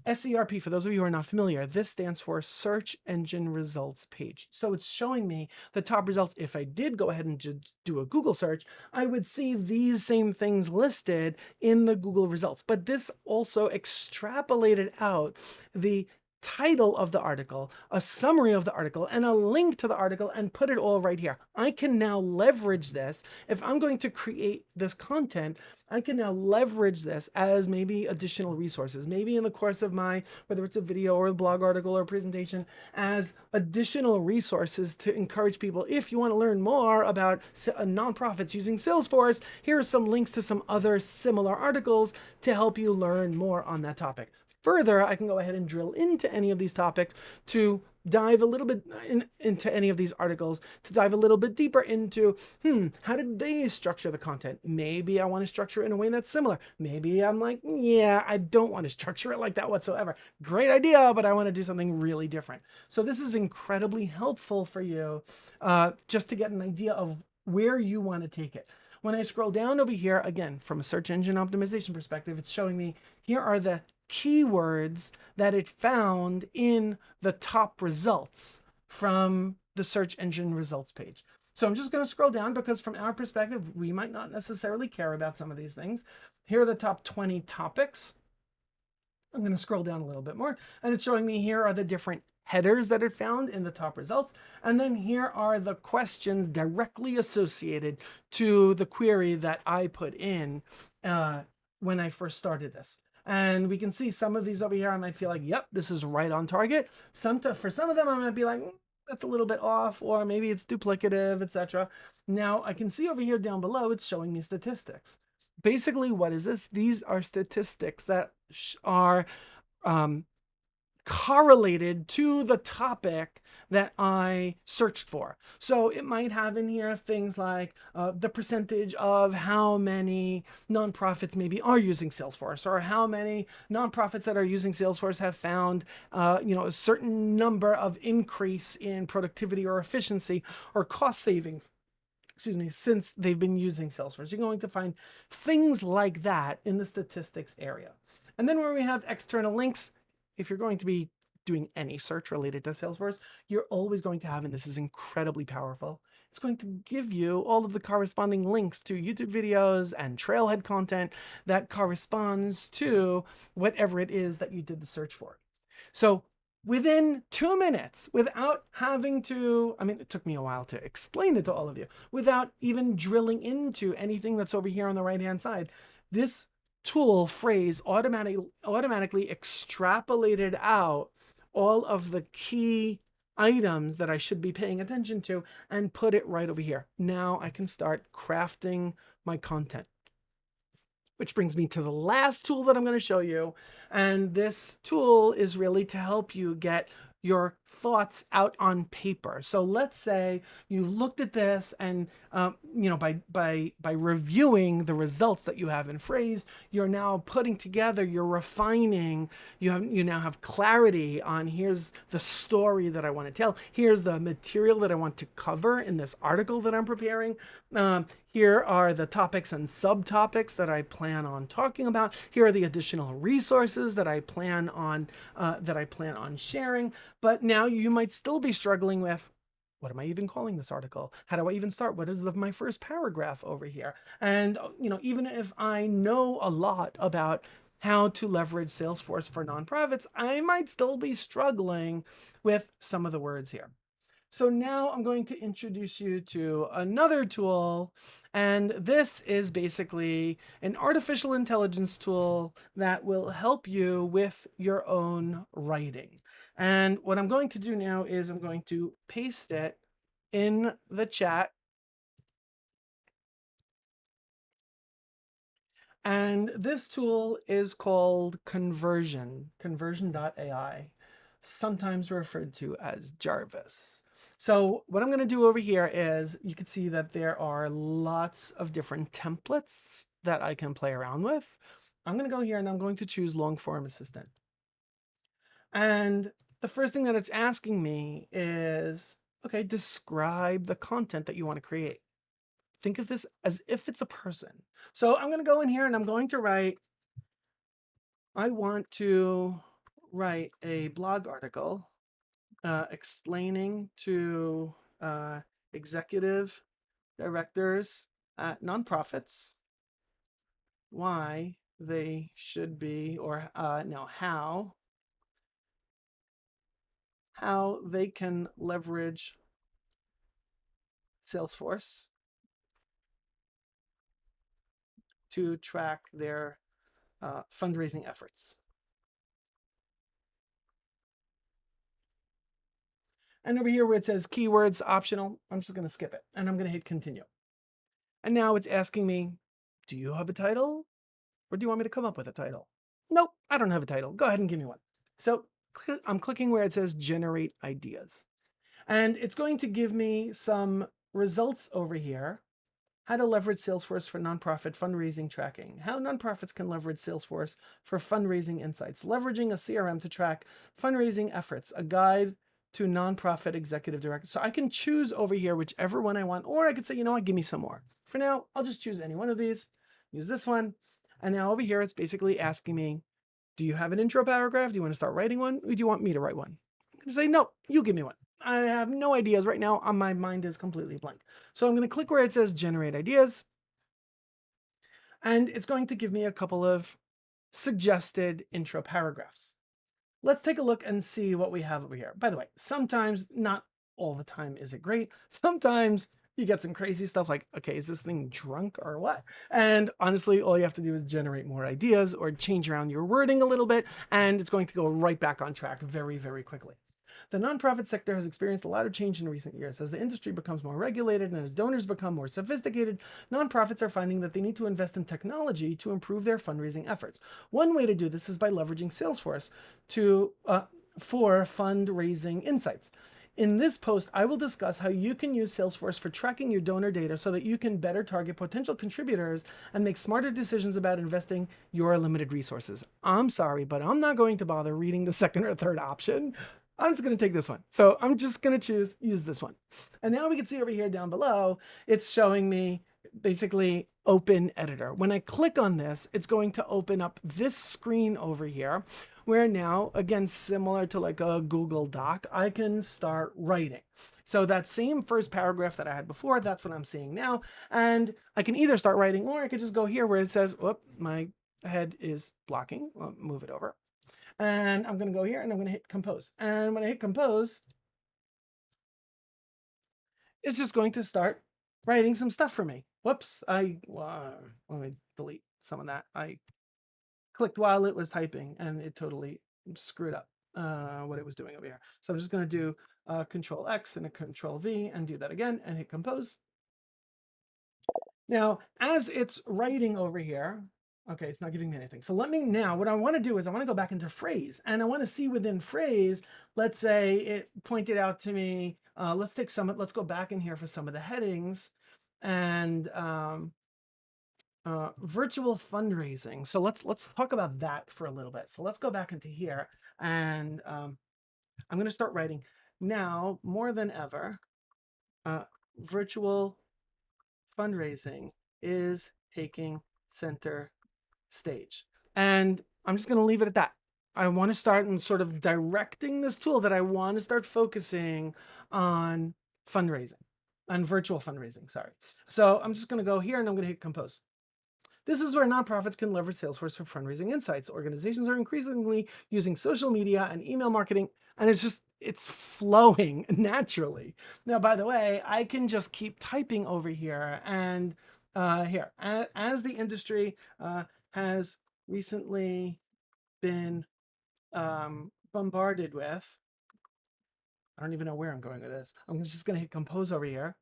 SERP, for those of you who are not familiar, this stands for Search Engine Results Page. So it's showing me the top results. If I did go ahead and do a Google search, I would see these same things listed in the Google results. But this also extrapolated out the title of the article, a summary of the article, and a link to the article, and put it all right here. I can now leverage this. If I'm going to create this content, I can now leverage this as maybe additional resources, maybe in the course of whether it's a video or a blog article or a presentation, as additional resources to encourage people. If you want to learn more about nonprofits using Salesforce, here are some links to some other similar articles to help you learn more on that topic. Further, I can go ahead and drill into any of these topics to dive a little bit into any of these articles, to dive a little bit deeper into, how did they structure the content? Maybe I want to structure it in a way that's similar. Maybe I'm like, yeah, I don't want to structure it like that whatsoever. Great idea, but I want to do something really different. So this is incredibly helpful for you just to get an idea of where you want to take it. When I scroll down over here, again, from a search engine optimization perspective, it's showing me here are the keywords that it found in the top results from the search engine results page. So I'm just going to scroll down because from our perspective, we might not necessarily care about some of these things. Here are the top 20 topics. I'm going to scroll down a little bit more, and it's showing me here are the different headers that it found in the top results. And then here are the questions directly associated to the query that I put in when I first started this. And we can see some of these over here. I might feel like, yep, this is right on target. For some of them, I might be like, that's a little bit off, or maybe it's duplicative, etc. Now I can see over here down below, it's showing me statistics. Basically, what is this? These are statistics that are correlated to the topic that I searched for. So it might have in here things like the percentage of how many nonprofits maybe are using Salesforce, or how many nonprofits that are using Salesforce have found a certain number of increase in productivity or efficiency or cost savings, since they've been using Salesforce. You're going to find things like that in the statistics area. And then where we have external links, if you're going to be doing any search related to Salesforce, you're always going to have, and this is incredibly powerful, it's going to give you all of the corresponding links to YouTube videos and trailhead content that corresponds to whatever it is that you did the search for. So within 2 minutes, without having to, it took me a while to explain it to all of you, without even drilling into anything that's over here on the right-hand side, this tool, Fraise, automatically extrapolated out all of the key items that I should be paying attention to and put it right over here. Now I can start crafting my content. which brings me to the last tool that I'm going to show you. And this tool is really to help you get your thoughts out on paper. So let's say you looked at this and, by reviewing the results that you have in Fraise, you're now putting together, you're refining, you now have clarity on here's the story that I want to tell. Here's the material that I want to cover in this article that I'm preparing. Here are the topics and subtopics that I plan on talking about. Here are the additional resources that I plan on sharing. But now you might still be struggling with, what am I even calling this article? How do I even start? What is my first paragraph over here? And even if I know a lot about how to leverage Salesforce for nonprofits, I might still be struggling with some of the words here. So now I'm going to introduce you to another tool, and this is basically an artificial intelligence tool that will help you with your own writing. And what I'm going to do now is I'm going to paste it in the chat. And this tool is called Conversion.ai, sometimes referred to as Jarvis. So what I'm going to do over here is you can see that there are lots of different templates that I can play around with. I'm going to go here and I'm going to choose long form assistant. And the first thing that it's asking me is, okay, describe the content that you want to create. Think of this as if it's a person. So I'm going to go in here and I'm going to write, I want to write a blog article explaining to executive directors at nonprofits why they should be, or how they can leverage Salesforce to track their fundraising efforts. And over here where it says keywords optional, I'm just going to skip it and I'm going to hit continue. And now it's asking me, do you have a title or do you want me to come up with a title? Nope, I don't have a title. Go ahead and give me one. So I'm clicking where it says generate ideas. And it's going to give me some results over here. How to leverage Salesforce for nonprofit fundraising tracking. How nonprofits can leverage Salesforce for fundraising insights. Leveraging a CRM to track fundraising efforts. A guide to nonprofit executive directors. So I can choose over here whichever one I want, or I could say, you know what, give me some more. For now, I'll just choose any one of these, use this one. And now over here, it's basically asking me, do you have an intro paragraph? Do you want to start writing one? Or do you want me to write one? I'm going to say, no, you give me one. I have no ideas right now. My mind is completely blank. So I'm going to click where it says generate ideas. And it's going to give me a couple of suggested intro paragraphs. Let's take a look and see what we have over here. By the way, sometimes, not all the time is it great. Sometimes you get some crazy stuff like, okay, is this thing drunk or what? And honestly, all you have to do is generate more ideas or change around your wording a little bit, and it's going to go right back on track very, very quickly. The nonprofit sector has experienced a lot of change in recent years. As the industry becomes more regulated and as donors become more sophisticated, nonprofits are finding that they need to invest in technology to improve their fundraising efforts. One way to do this is by leveraging Salesforce for fundraising insights. In this post, I will discuss how you can use Salesforce for tracking your donor data so that you can better target potential contributors and make smarter decisions about investing your limited resources. I'm sorry, but I'm not going to bother reading the second or third option. I'm just going to take this one. So I'm just going to use this one. And now we can see over here down below, it's showing me basically open editor. When I click on this, it's going to open up this screen over here where now, again, similar to like a Google Doc, I can start writing. So that same first paragraph that I had before, that's what I'm seeing now. And I can either start writing or I could just go here where it says, whoop, my head is blocking. I'll move it over. And I'm going to go here and I'm going to hit compose. And when I hit compose, it's just going to start writing some stuff for me. Whoops, let me delete some of that. I clicked while it was typing and it totally screwed up what it was doing over here. So I'm just going to do Control X and a Control V and do that again and hit compose. Now, as it's writing over here, Okay, it's not giving me anything. So what I want to do is I want to go back into Fraise, and I want to see within Fraise, let's say it pointed out to me, let's go back in here for some of the headings and virtual fundraising. So let's talk about that for a little bit. So let's go back into here, and I'm going to start writing now more than ever. Virtual fundraising is taking center stage. And I'm just going to leave it at that. I want to start and sort of directing this tool that I want to start focusing on fundraising, on virtual fundraising. Sorry. So I'm just going to go here and I'm going to hit compose. This is where nonprofits can leverage Salesforce for fundraising insights. Organizations are increasingly using social media and email marketing, and it's flowing naturally. Now, by the way, I can just keep typing over here, and here, as the industry has recently been bombarded with, I don't even know where I'm going with this. I'm just going to hit compose over here.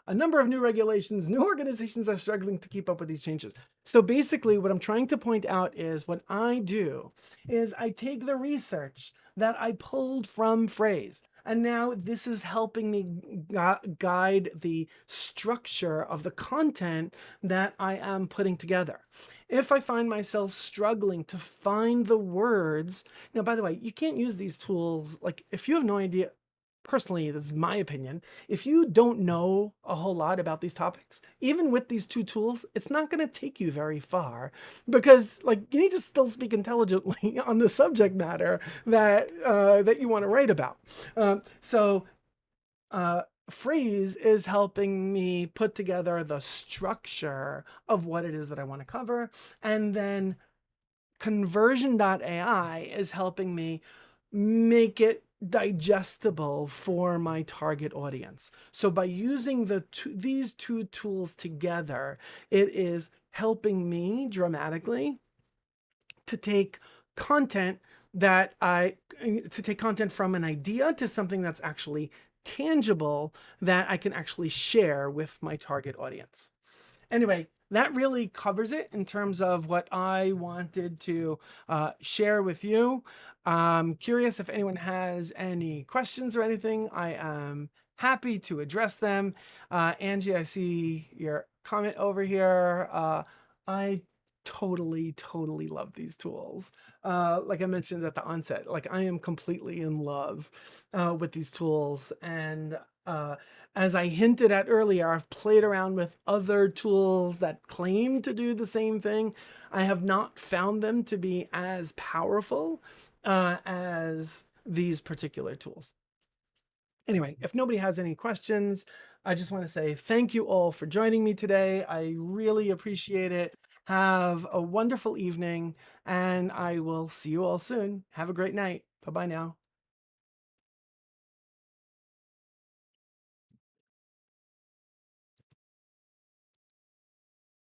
A number of new regulations, new organizations are struggling to keep up with these changes. So basically what I'm trying to point out is what I do is I take the research that I pulled from Fraise, and now this is helping me guide the structure of the content that I am putting together. If I find myself struggling to find the words, now, by the way, you can't use these tools, like if you have no idea, personally, this is my opinion, if you don't know a whole lot about these topics, even with these two tools, it's not going to take you very far, because like you need to still speak intelligently on the subject matter that that you want to write about. Fraise is helping me put together the structure of what it is that I want to cover, and then Conversion.ai is helping me make it digestible for my target audience. So by using these two tools together, it is helping me dramatically to take content from an idea to something that's actually tangible, that I can actually share with my target audience. Anyway, that really covers it in terms of what I wanted to share with you. I'm curious if anyone has any questions or anything. I am happy to address them. Angie, I see your comment over here. I totally love these tools. Like I mentioned at the onset, like I am completely in love with these tools. And as I hinted at earlier, I've played around with other tools that claim to do the same thing. I have not found them to be as powerful as these particular tools. Anyway, if nobody has any questions, I just want to say thank you all for joining me today. I really appreciate it. Have a wonderful evening, and I will see you all soon. Have a great night. Bye-bye now.